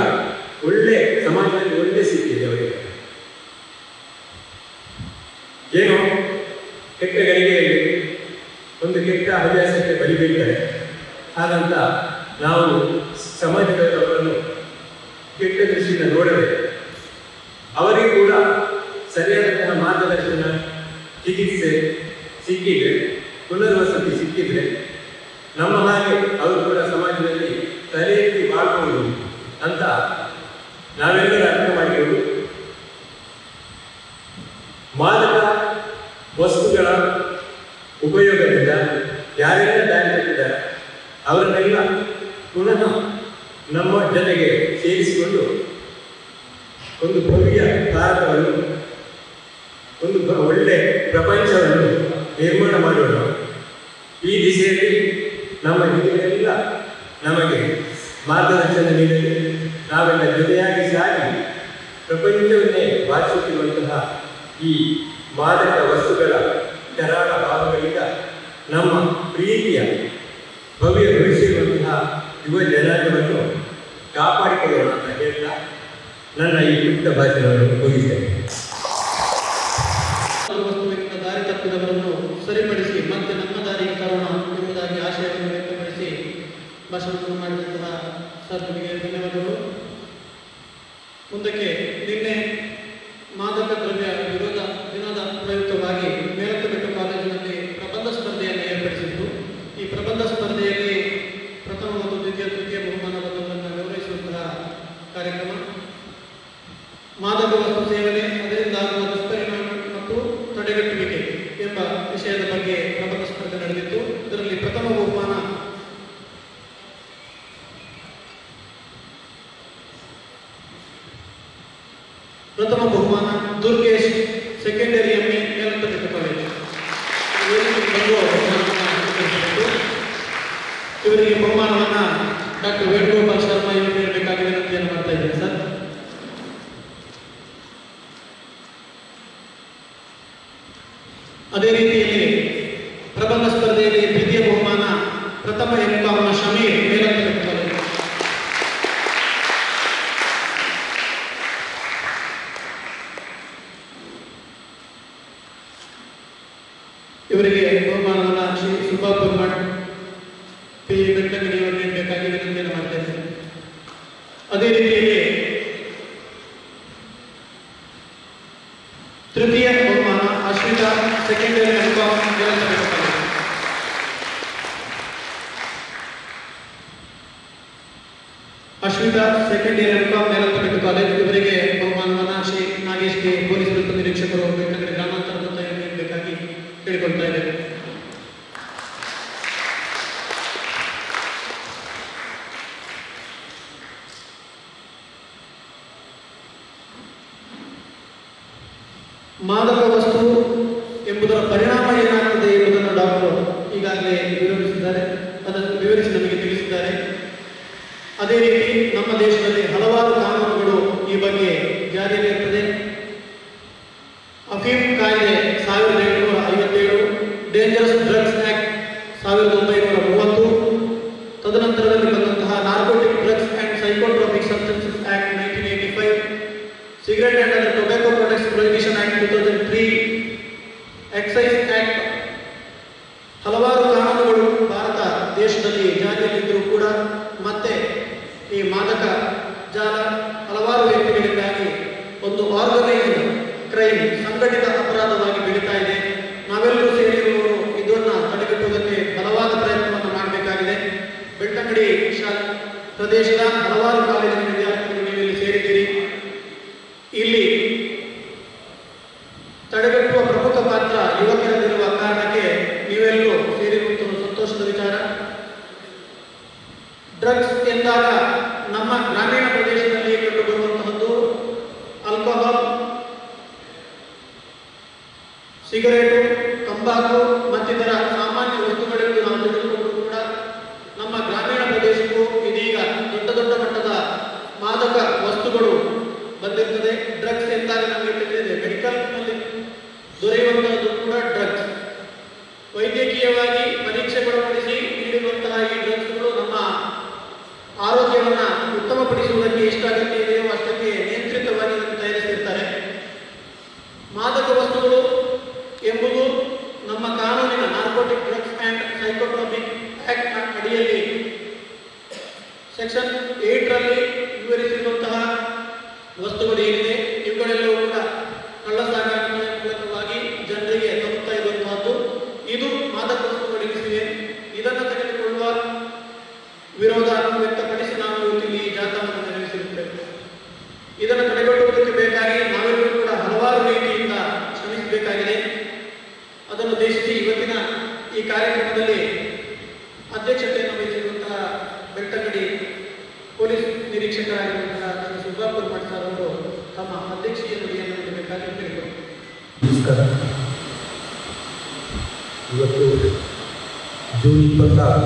ಒಳ್ಳೆ ಸಮಾಜದಲ್ಲಿ ಒಳ್ಳೆ ಸ್ಥಿತಿಯಿದೆ ಅವರಿಗೆ. ಏನು ಕೆಟ್ಟ ಗಳಿಗೆಯಲ್ಲಿ ಒಂದು ಕೆಟ್ಟ ಹವ್ಯಾಸಕ್ಕೆ ಬಲಿ ಬೀಳ್ತಾರೆ. ಹಾಗಂತ ನಾವು ಸಮಾಜದವರನ್ನು ಕೆಟ್ಟ ದೃಷ್ಟಿಯಿಂದ ನೋಡದೆ ಅವರಿಗೂ ಕೂಡ ಸರಿಯಾದಂತಹ ಮಾರ್ಗದರ್ಶನ, ಚಿಕಿತ್ಸೆ ಸಿಕ್ಕಿದ್ರೆ, ಪುನರ್ವಸತಿ ಸಿಕ್ಕಿದ್ರೆ ನಮ್ಮ ಹಾಗೆ ಅವರು ಕೂಡ ಸಮಾಜದಲ್ಲಿ ತಲೆ ಎತ್ತಿ ಬಾಳ್ಬಹುದು ಅಂತ ನಾವೆಲ್ಲರೂ ಅರ್ಥ ಮಾಡಿಕೊಂಡು ಮಾದಕ ವಸ್ತುಗಳ ಉಪಯೋಗದಿಂದ ಯಾರೆಲ್ಲ ದಾರಿ ತಪ್ಪಿದ್ದಾರೆ ಅವರನ್ನೆಲ್ಲ ಪುನಃ ನಮ್ಮ ಜೊತೆಗೆ ಸೇರಿಸಿಕೊಂಡು ಒಂದು ಭವ್ಯ ಭಾರತವನ್ನು, ಒಂದು ಒಳ್ಳೆ ಪ್ರಪಂಚವನ್ನು ನಿರ್ಮಾಣ ಮಾಡೋಣ. ಈ ದಿಸೆಯಲ್ಲಿ ನಮ್ಮ ಹಿರಿಯರೆಲ್ಲ ನಮಗೆ ಮಾರ್ಗದರ್ಶನ ನೀಡಲಿ. ನಾವೆಲ್ಲ ಜೊತೆಯಾಗಿ ಸಾಗಿ ಪ್ರಪಂಚವನ್ನೇ ಬಾಧಿಸುತ್ತಿರುವಂತಹ ಈ ಮಾದಕ ವಸ್ತುಗಳ ಕರಾಳ ಭಾವಗಳಿಂದ ನಮ್ಮ ಪ್ರೀತಿಯ ಭವ್ಯ ಭವಿಷ್ಯವಂತಹ ಯುವ ಜನಾಂಗವನ್ನು ಕಾಪಾಡಿಕೊಳ್ಳೋಣ ಅಂತ ಹೇಳ್ತಾ ನನ್ನ ಈ ಪುಟ್ಟ ಭಾಷಣವನ್ನು ಮುಗಿಸ್ತೇನೆ. ವಸ್ತುವಿನಿಂದ ದಾರಿ ತಪ್ಪಿದವರನ್ನು ಸರಿಪಡಿಸಿ ಮತ್ತೆ ನಮ್ಮ ದಾರಿಗೆ ತರೋಣ ಎಂಬುದಾಗಿ ಆಶಯವನ್ನು ವ್ಯಕ್ತಪಡಿಸಿ ಭಾಷಣವನ್ನು ಮಾಡಿದಂತಹ ಸರ್ ನಿಮಗೆ ಧನ್ಯವಾದಗಳು. ಮುಂದಕ್ಕೆ ನಿನ್ನೆ ಮಾದಕ ದ್ರವ್ಯ ವಿರೋಧ ದಿನದ ಪ್ರಯುಕ್ತವಾಗಿ ಮೇಲತ್ತಬೆಟ್ಟು ಕಾಲೇಜಿನಲ್ಲಿ ಪ್ರಬಂಧ ಸ್ಪರ್ಧೆಯನ್ನು ಏರ್ಪಡಿಸಿದ್ದು, ಈ ಪ್ರಬಂಧ ಸ್ಪರ್ಧೆಯಲ್ಲಿ ಪ್ರಥಮ ಮತ್ತು ದ್ವಿತೀಯ ತೃತೀಯ ಬಹುಮಾನವನ್ನು ಗೌರವಿಸುವಂತಹ ಕಾರ್ಯಕ್ರಮ. ಮಾದಕ ವಸ್ತು ಸೇವನೆ, ಅದರಿಂದ ಆಗುವ ದುಷ್ಪರಿಣಾಮ ಮತ್ತು ತಡೆಗಟ್ಟುವಿಕೆ ಎಂಬ ವಿಷಯದ ಬಗ್ಗೆ ಪ್ರಬಂಧ ಸ್ಪರ್ಧೆ ನಡೆದಿತ್ತು. ಇದರಲ್ಲಿ ಪ್ರಥಮ ಬಹುಮಾನ ದುರ್ಗೇಶ್, ಸೆಕೆಂಡರಿ MA, ಮೇಲತ್ತಬೆಟ್ಟು ಕಾಲೇಜು. ಇವರಿಗೆ ಬಹುಮಾನವನ್ನು ಡಾಕ್ಟರ್ ವೇಣುಗೋಪಾಲ್ ಶರ್ಮಾ ಇವರು ನೀಡಬೇಕಾಗಿ ವಿನಂತಿಯನ್ನು ಮಾಡ್ತಾ ಇದ್ದೇನೆ ಸರ್. ಅದೇ ರೀತಿಯಲ್ಲಿ ಪ್ರಬಂಧ ಸ್ಪರ್ಧೆಯಲ್ಲಿ ದ್ವಿತೀಯ ಬಹುಮಾನ ಪ್ರಥಮ M.Com ಶಮೀರ್, ಮೇಲತ್ತಬೆಟ್ಟು ಕಾಲೇಜು. ಇವರಿಗೆ ಬಹುಮಾನವನ್ನು ಶ್ರೀ ಸುಬ್ಬಾಪುರ್ ಮಠ್ ಪಿ ಬೆಟ್ಟಂಗಡಿಯವರು ನೀಡಬೇಕಾಗಿ ವಿನಂತಿಯನ್ನು ಮಾಡ್ತಾ ಇದ್ದೇನೆ. ಅದೇ ರೀತಿಯಲ್ಲಿ ತೃತೀಯ ಬಹುಮಾನ Ashwitha, secondary M.Com, Melattabettu college. Ashwitha, secondary M.Com, Melattabettu college. ಇವರಿಗೆ ಬಹುಮಾನವನ್ನು ಶ್ರೀ ನಾಗೇಶ್ ಕೆ, ಪೊಲೀಸ್ ವೃತ್ತ ನಿರೀಕ್ಷಕರು, ಬೆಟ್ಟಂಗಡಿ ಗ್ರಾಮಾಂತರ ವೃತ್ತ ನೀಡಬೇಕಾಗಿ ಕೇಳಿಕೊಳ್ತಾ ಇದ್ದೇನೆ. ಮಾದಕ ವಸ್ತು ಎಂಬುದರ ಪರಿಣಾಮ ಏನಾಗ್ತದೆ ಎಂಬುದನ್ನು ಡಾಕ್ಟರ್ ಈಗಾಗಲೇ ಅದನ್ನು ವಿವರಿಸಿ ನಮಗೆ ತಿಳಿಸಿದ್ದಾರೆ. ಅದೇ ರೀತಿ ನಮ್ಮ ದೇಶದಲ್ಲಿ ಹಲವಾರು ಕಾನೂನುಗಳು ಈ ಬಗ್ಗೆ ಜಾರಿಯಲ್ಲಿರುತ್ತದೆ. ಅಫೀಮ್ ಕಾಯ್ದೆ 1857, ಡೇಂಜರಸ್ ಡ್ರಗ್ಸ್ ಆಕ್ಟ್ 1930, ತದನಂತರದಲ್ಲಿ ಬಂದಂತಹ narcotic drugs and psychotropic substances act 1985, cigarette and other tobacco products prohibition act 2003, excise act. ಹಲವಾರು ಕಾನೂನುಗಳು ಭಾರತ ದೇಶದಲ್ಲಿ ಜಾರಿಯಲ್ಲಿದ್ದರೂ ಕೂಡ ಮತ್ತೆ ಈ ಮಾದಕ ಜಾಲ ಹಲವಾರು ವ್ಯಕ್ತಿಗಳಿಂದಾಗಿ ಒಂದು ಆರ್ಗನೈಸ್ಡ್ ಕ್ರೈಮ್, ಸಂಘಟಿತ ಅಪರಾಧವಾಗಿ ಬೆಳೀತಾ ಇದೆ. ನಾವೆಲ್ಲರೂ ಸೇರಿರುವವರು ಇದನ್ನು ತಡೆಗಟ್ಟುವುದಕ್ಕೆ ಬಲವಾದ ಪ್ರಯತ್ನವನ್ನು ಮಾಡಬೇಕಾಗಿದೆ. ಬೆಳ್ತಂಗಡಿ ಪ್ರದೇಶದ ಹಲವಾರು ಕಾಲೇಜಿನ ವಿದ್ಯಾರ್ಥಿಗಳು ನೀವಿಲ್ಲಿ ಸೇರಿದ್ದೀರಿ. ಇಲ್ಲಿ ತಡೆಗಟ್ಟುವ ಪ್ರಮುಖ ಪಾತ್ರ ಯುವಕರಲ್ಲಿರುವ ಕಾರಣಕ್ಕೆ ನೀವೆಲ್ಲರೂ ಸೇರಿರುವಂತಹ ಸಂತೋಷದ ವಿಚಾರ. ಡ್ರಗ್ಸ್ ಎಂದಾಗ ನಮ್ಮ ಗ್ರಾಮೀಣ ಪ್ರದೇಶದಲ್ಲಿ ಕಂಡುಬರುವಂತಹದ್ದು ಆಲ್ಕೋಹಾಲ್, ಸಿಗರೇಟು, ತಂಬಾಕು ಮತ್ತಿತರ ಸಾಮಾನ್ಯ ವಸ್ತುಗಳೆಂದು ನಾವು ತಿಳಿದುಕೊಂಡರೂ ಕೂಡ ನಮ್ಮ ಗ್ರಾಮೀಣ ಪ್ರದೇಶಕ್ಕೂ ಇದೀಗ ದೊಡ್ಡ ದೊಡ್ಡ ಮಟ್ಟದ ಮಾದಕ ವಸ್ತುಗಳು ಬಂದಿರ್ತದೆ. ಡ್ರಗ್ಸ್ ಎಂದಾಗ ನಮಗೆ ತಿಳಿದಿದೆ, ಮೆಡಿಕಲ್ನಲ್ಲಿ ದೊರೆಯುವಂತಹದ್ದು ಕೂಡ ಇದನ್ನು ತಡೆಗಟ್ಟುವುದಕ್ಕೆ ಬೇಕಾಗಿ ನಾವೆಲ್ಲರೂ ಕೂಡ ಹಲವಾರು ರೀತಿಯಿಂದ ಶ್ರಮಿಸಬೇಕಾಗಿದೆ. ಅದನ್ನು ಉದ್ದೇಶಿಸಿ ಇವತ್ತಿನ ಈ ಕಾರ್ಯಕ್ರಮದಲ್ಲಿ ಅಧ್ಯಕ್ಷತೆಯನ್ನು ವಹಿಸಿರುವಂತಹ ಬೆಳ್ತಂಗಡಿ ಪೊಲೀಸ್ ನಿರೀಕ್ಷಕರಾಗಿರುವಂತಹ ಶ್ರೀ ಸುಬ್ಬಾಪುರ ಮಠ ಸರ್ ಅವರು ತಮ್ಮ ಅಧ್ಯಕ್ಷೀಯ ನುಡಿಯನ್ನು ನೀಡಬೇಕಾಗಿ ಕೇಳಿದರು. ನಮಸ್ಕಾರ. ಇವತ್ತು ಜೂನ್ 26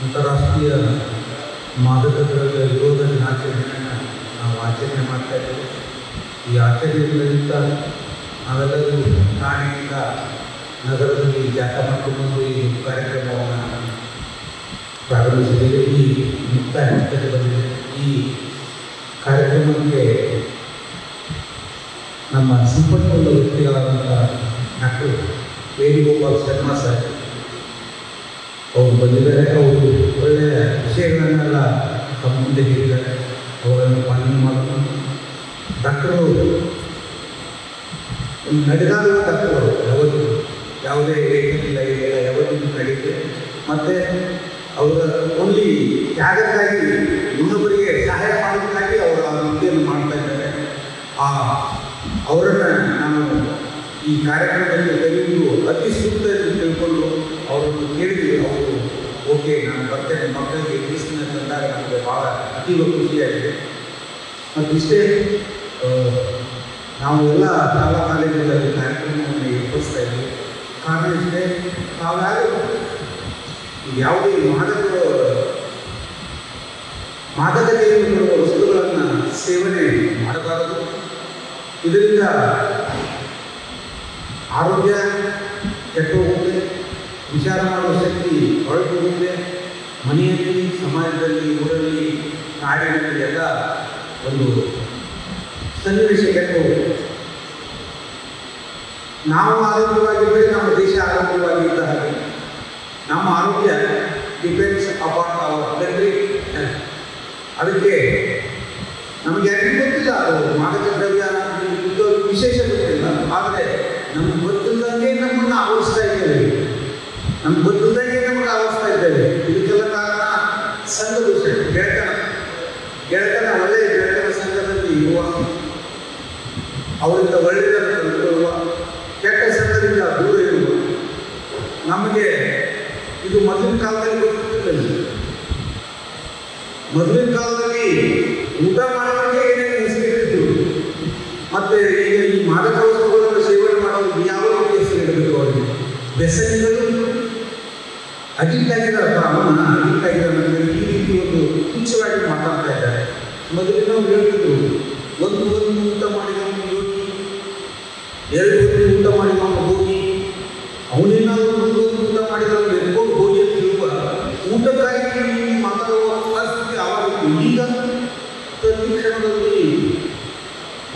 ಅಂತಾರಾಷ್ಟ್ರೀಯ ಮಾದಕ ದ್ರವ್ಯ ವಿರೋಧ ದಿನಾಚರಣೆಯನ್ನು ನಾವು ಆಚರಣೆ ಮಾಡ್ತಾ ಇದ್ದೇವೆ. ಈ ಆಚರಣೆಯಿಂದ ನಾವೆಲ್ಲರೂ ಠಾಣೆಯಿಂದ ನಗರದಲ್ಲಿ ಜಾಥಾ ಮಾಡಿಕೊಂಡು ಈ ಕಾರ್ಯಕ್ರಮವನ್ನು ಪ್ರಾರಂಭಿಸಿದ್ದೇವೆ. ಈ ಮುಕ್ತಾಯ ಹಂತಕ್ಕೆ ಬಂದಿದೆ. ಈ ಕಾರ್ಯಕ್ರಮಕ್ಕೆ ನಮ್ಮ ಸಂಪನ್ಮೂಲ ವ್ಯಕ್ತಿಗಳಾದಂಥ ಡಾಕ್ಟರ್ ವೇಣುಗೋಪಾಲ್ ಶರ್ಮಾ ಸರ್ ಅವರು ಬಂದಿದ್ದಾರೆ. ಅವರು ಒಳ್ಳೆಯ ವಿಷಯಗಳನ್ನೆಲ್ಲ ತಮ್ಮ ಮುಂದೆ ಹೇಳಿದ್ದಾರೆ. ಅವುಗಳನ್ನು ಪಾಲನೆ ಮಾಡಿಕೊಂಡು ಡಾಕ್ಟರು ನಡೆದಾಡುವ ಡಾಕ್ಟರು ಯಾವತ್ತೂ ಯಾವುದೇ ವೇತನಿಲ್ಲ ಇಲ್ಲ ಯಾವತ್ತೂ ನಡೆಯುತ್ತೆ. ಮತ್ತು ಅವರ ಓನ್ಲಿ ತ್ಯಾಗಕ್ಕಾಗಿ ಇನ್ನೊಬ್ಬರಿಗೆ ಸಹಾಯ ಮಾಡೋದಕ್ಕಾಗಿ ಅವರು ಆ ವೃತ್ತಿಯನ್ನು ಮಾಡ್ತಾ ಇದ್ದಾರೆ. ಅವರನ್ನು ನಾನು ಈ ಕಾರ್ಯಕ್ರಮದಲ್ಲಿ ತೆಗೆಯುವುದು ಅತಿ ಸೂಕ್ತ ಎಂದು ತಿಳ್ಕೊಂಡು ಅವರನ್ನು ಕೇಳಿದ್ವಿ. ಅವರು ಓಕೆ ನಾನು ಬರ್ತೇನೆ, ಮಕ್ಕಳಿಗೆ ಕ್ರಿಸ್ಮಸ್ ತಂದಾಗ ನಮಗೆ ಭಾಳ ಅತೀವ ಖುಷಿಯಾಗಿದೆ. ಮತ್ತು ಇಷ್ಟೇ ನಾವು ಎಲ್ಲ ಶಾಲಾ ಕಾಲೇಜುಗಳಲ್ಲಿ ಕಾರ್ಯಕ್ರಮವನ್ನು ಏರ್ಪಡಿಸ್ತಾ ಇದ್ವಿ. ಕಾರಣ ಇಷ್ಟೇ, ನಾವ್ಯಾರು ಯಾವುದೇ ಮಾದಕತೆಯನ್ನು ಕೊಡುವ ವಸ್ತುಗಳನ್ನು ಸೇವನೆ ಮಾಡಬಾರದು. ಇದರಿಂದ ಆರೋಗ್ಯ ಕೆಟ್ಟು ಹೋಗುತ್ತೆ, ವಿಚಾರ ಮಾಡುವ ಶಕ್ತಿ ಹೊರಟು ಹೋಗುತ್ತೆ. ಮನೆಯಲ್ಲಿ, ಸಮಾಜದಲ್ಲಿ, ಊರಲ್ಲಿ, ನಾಡಿನಲ್ಲಿ ಎಲ್ಲ ಒಂದು ಸನ್ನಿವೇಶ ಕೆಟ್ಟು ಹೋಗುತ್ತೆ. ನಾವು ಆರೋಗ್ಯವಾಗಿದ್ದರೆ ನಮ್ಮ ದೇಶ ಆರೋಗ್ಯವಾಗಿದ್ದ ಹಾಗೆ. ನಮ್ಮ ಆರೋಗ್ಯ ಡಿಪೆಂಡ್ಸ್ ಅಪಾನ್ ಅವರ್ ಕಂಟ್ರಿ. ಅದಕ್ಕೆ ನಮಗೆ ಯಾರಿಗೂ ಗೊತ್ತಿಲ್ಲ ಅದು ಮಾದಕ ದ್ರವ್ಯ ವಿಶೇಷ ಗೊತ್ತಿಲ್ಲ. ಆದರೆ ನಮ್ಗೆ ಗೊತ್ತಿಲ್ಲದಂಗೆ ನಮ್ಮನ್ನು ಆವರಿಸ್ತಾ ಇದ್ದೇವೆ. ನಮ್ಗೆ ಗೊತ್ತಿಲ್ಲದಂಗೆ ನಮಗೆ ಆವರಿಸ್ತಾ ಇದ್ದೇವೆ. ಇದಕ್ಕೆಲ್ಲ ಕಾರಣ ಸಂಘದ ವಿಷಯ, ಗೆಳೆತನ ಒಳ್ಳೆಯ ಗೆಳೆತನ ಸಂಘದಲ್ಲಿ ಇರುವ, ಅವರಿಂದ ಒಳ್ಳೆಯದನ್ನು ಕಲಿತಿರುವ, ಕೆಟ್ಟ ಸಂಘದಿಂದ ದೂರ ಇರುವ. ನಮಗೆ ಇದು ಮೊದಲಿನ ಕಾಲದಲ್ಲಿ ಗೊತ್ತಿರಲಿಲ್ಲ. ಮೊದಲಿನ ಕಾಲದಲ್ಲಿ ಊಟ ಮಾಡೋರಿಗೆ ಏನೇನು ಹೆಸರಿಟ್ಟಿದ್ರು, ಮತ್ತು ಈಗ ಈ ಮಾದಕ ವಸ್ತುಗಳನ್ನು ಸೇವನೆ ಮಾಡೋದು ಯಾವ ರೀತಿ ಹೆಸರಿಡಬೇಕು ಅವರಿಗೆ. ವ್ಯಸನಿಗಳು ಅಡಿಕ್ಟ್ ಆಗಿದ್ದಾರೆ, ಅವನ ಅಡಿಕ್ಟ್ ಆಗಿದ್ದಾರೆ. ಈ ರೀತಿ ಒಂದು ತುಚ್ಛವಾಗಿ ಮಾತಾಡ್ತಾ ಇದ್ದಾರೆ. ಮೊದಲು ನಾವು ಹೇಳ್ತಿದ್ರು, ಒಂದು ಊಟ ಮಾಡಿದವನು ಯೋಗಿ, 2 ಹೊತ್ತು ಊಟ ಮಾಡಿದವನು ಹೋಗಿ, ಅವನೇನಾದರೂ ಒಂದು ಊಟ ಮಾಡಿದವನು ಎತ್ಕೊಂಡು ಹೋಗಿ ಅಂತ ಹೇಳುವ ಊಟಕ್ಕಾಗಿ ಮಾತಾಡುವ ಪರಿಸ್ಥಿತಿ ಆವಾಗಿತ್ತು. ಈಗ ಪ್ರತಿ ಕ್ಷಣದಲ್ಲಿ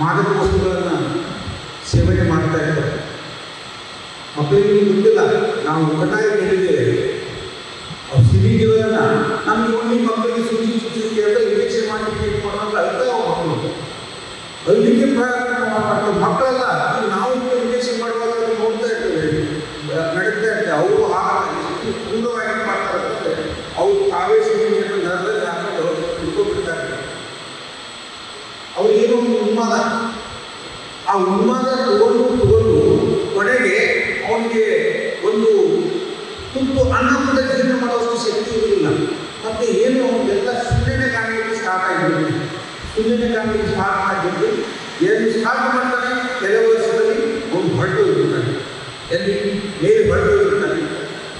ಮಾದಕ ವಸ್ತುಗಳನ್ನು ಸೇವನೆ ಮಾಡ್ತಾ ಇದ್ದಾರೆ. ಮಕ್ಕಳಿಗೆ ಗೊತ್ತಿಲ್ಲ, ನಾವು ಕಟಾಯಿ ಹೇಳಿದ್ದೇವೆ ಸಿರಿಗಳನ್ನು ನಮಗೆ ಒಳ್ಳೆ ಮಕ್ಕಳಿಗೆ ಸುಚಿ ಅಂತ ಇಂಜೆಕ್ಷನ್ ಮಾಡಿ ಕೊಡೋದು ಅಳ್ತಾ ಮಕ್ಕಳು ಅಲ್ಲಿಗೆ ಪ್ರಯತ್ನ ಮಾಡ್ತಾರೆ. ಮಕ್ಕಳೆಲ್ಲ ನಾವು ಇಂಜೆಕ್ಷನ್ ಮಾಡುವಾಗ ನೋಡ್ತಾ ಇರ್ತೇವೆ, ನಡೀತಾ ಇರ್ತೇವೆ. ಅವರು ಎಷ್ಟು ಪೂರ್ಣವಾಗಿ ಮಾಡ್ತಾರೆ ಅಂತಂದರೆ ಅವ್ರು ತಾವೇ ಸಿರಿಯನ್ನು ನರದಲ್ಲಿ ಹಾಕೊಂಡು ಇಟ್ಕೊಂಡ್ಬಿಡ್ತಾರೆ. ಅವ್ರಿಗೇನೋ ಒಂದು ಉನ್ಮಾದ, ಆ ಉನ್ಮಾದ ತಗೊಂಡು ಕೊನೆಗೆ ಅವನಿಗೆ ಒಂದು ತುತ್ತು ಅನ್ನ ಕೂಡ ಜೀರ್ಣ ಮಾಡುವಷ್ಟು ಶಕ್ತಿ ಇರಲಿಲ್ಲ. ಮತ್ತು ಏನು ಎಲ್ಲ ಸುಮ್ಮನೆ ಕಾಣಲಿಕ್ಕೆ ಸ್ಟಾರ್ಟ್ ಆಗಿಬಿಡುತ್ತೆ. ಸುಮ್ಮನೆ ಕಾಣಲಿಕ್ಕೆ ಸ್ಟಾರ್ಟ್ ಮಾಡಿಬಿಟ್ಟು ಏನು ಸ್ಟಾರ್ಟ್ ಮಾಡ್ತಾನೆ, ಕೆಲವು ವರ್ಷದಲ್ಲಿ ಅವನು ಹೊರಟು ಹೋಗಿರ್ತಾನೆ, ಎಲ್ಲಿ ಮೇಲೆ ಹೊರಟು ಹೋಗಿರ್ತಾನೆ.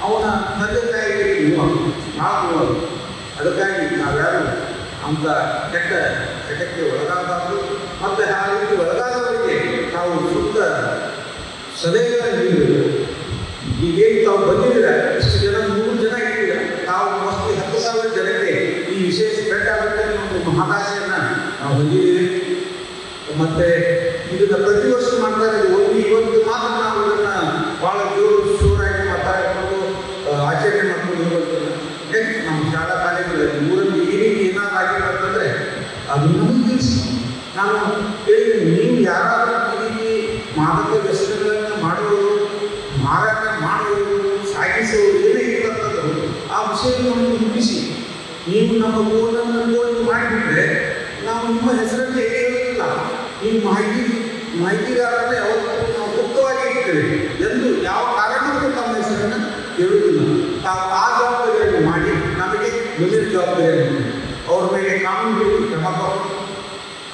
ಅವನ ತಂದೆ ತಾಯಿಗೆ ನೋವು. ಅದಕ್ಕಾಗಿ ನಾವ್ಯಾರು ಅಂತ ಕೆಟ್ಟ ಚಟಕ್ಕೆ ಒಳಗಾಗಬಾರ್ದು. ಮತ್ತು ಆ ರೀತಿ ಒಳಗಾದವರಿಗೆ ನಾವು ಸೂಕ್ತ ಸಲಹೆಗಳನ್ನು ನೀಡಬೇಕು. ಈಗೇನು ತಾವು ಬಂದಿದ್ದೀರ, ಇಷ್ಟು ಜನ 100 ಜನ ಇದ್ದೀರ, ತಾವು ಮೋಸ್ಟ್ಲಿ 10,000 ಜನಕ್ಕೆ ಈ ವಿಷಯ ಸ್ಪ್ರೆಡ್ ಆಗುತ್ತೆ ಅನ್ನೋ ಒಂದು ಮಹದಾಸೆಯನ್ನು ನಾವು ಹೊಂದಿದ್ದೀವಿ. ಮತ್ತು ಇದನ್ನು ಪ್ರತಿ ವರ್ಷ ಮಾಡ್ತಾ ಇದ್ದೀವಿ. ಇವತ್ತು ಮಾತ್ರ ನಾವು ಇದನ್ನು ಭಾಳ ಜೋರಾಗಿ ಮಾತಾಡಿಕೊಂಡು ಆಚರಣೆ ಮಾಡ್ಕೊಂಡು ಹೋಗ್ತೀವಿ. ನೆಕ್ಸ್ಟ್ ನಮ್ಮ ಶಾಲಾ ಕಾಲೇಜುಗಳಲ್ಲಿ ಊರಲ್ಲಿ ಈ ರೀತಿ ಏನಾದ್ರು ಆಗಿಲ್ಲ ಅಂತಂದರೆ ಅದು ನಮಗೆ ತಿಳಿಸಿ. ನಾನು ಹೇಳಿದ್ದೀನಿ, ನೀವು ಯಾರಾದರೂ ಈ ರೀತಿ ಮಾದಕ ವ್ಯಸನಗಳನ್ನು ಮಾಡುವುದು, ಮಾರಾಟ ಮಾಡುವುದು, ಸಾಗಿಸುವುದು ಏನೇ ಇಲ್ಲ ಅಂತಂದರೂ ಆ ವಿಷಯವನ್ನು ನಮಗೆ ಮುಗಿಸಿ. ನೀವು ನಮ್ಮ ಊರನ್ನು ಮಾಡಿಬಿಟ್ರೆ ನಾವು ನಿಮ್ಮ ಹೆಸರಲ್ಲಿ ಮಾಹಿತಿಗಾರರನ್ನ ಯಾವತ್ತೂ ನಾವು ಗುಪ್ತವಾಗಿ ಇರ್ತೇವೆ ಎಂದು ಯಾವ ಕಾರಣಕ್ಕೂ ತಮ್ಮ ಹೆಸರನ್ನು ಹೇಳುವುದಿಲ್ಲ. ತಾವು ಆ ಜವಾಬ್ದಾರಿಯನ್ನು ಮಾಡಿ ನಮಗೆ ಮುಂದಿನ ಜವಾಬ್ದಾರಿಯನ್ನು ಅವ್ರ ಮೇಲೆ ಕಾನೂನು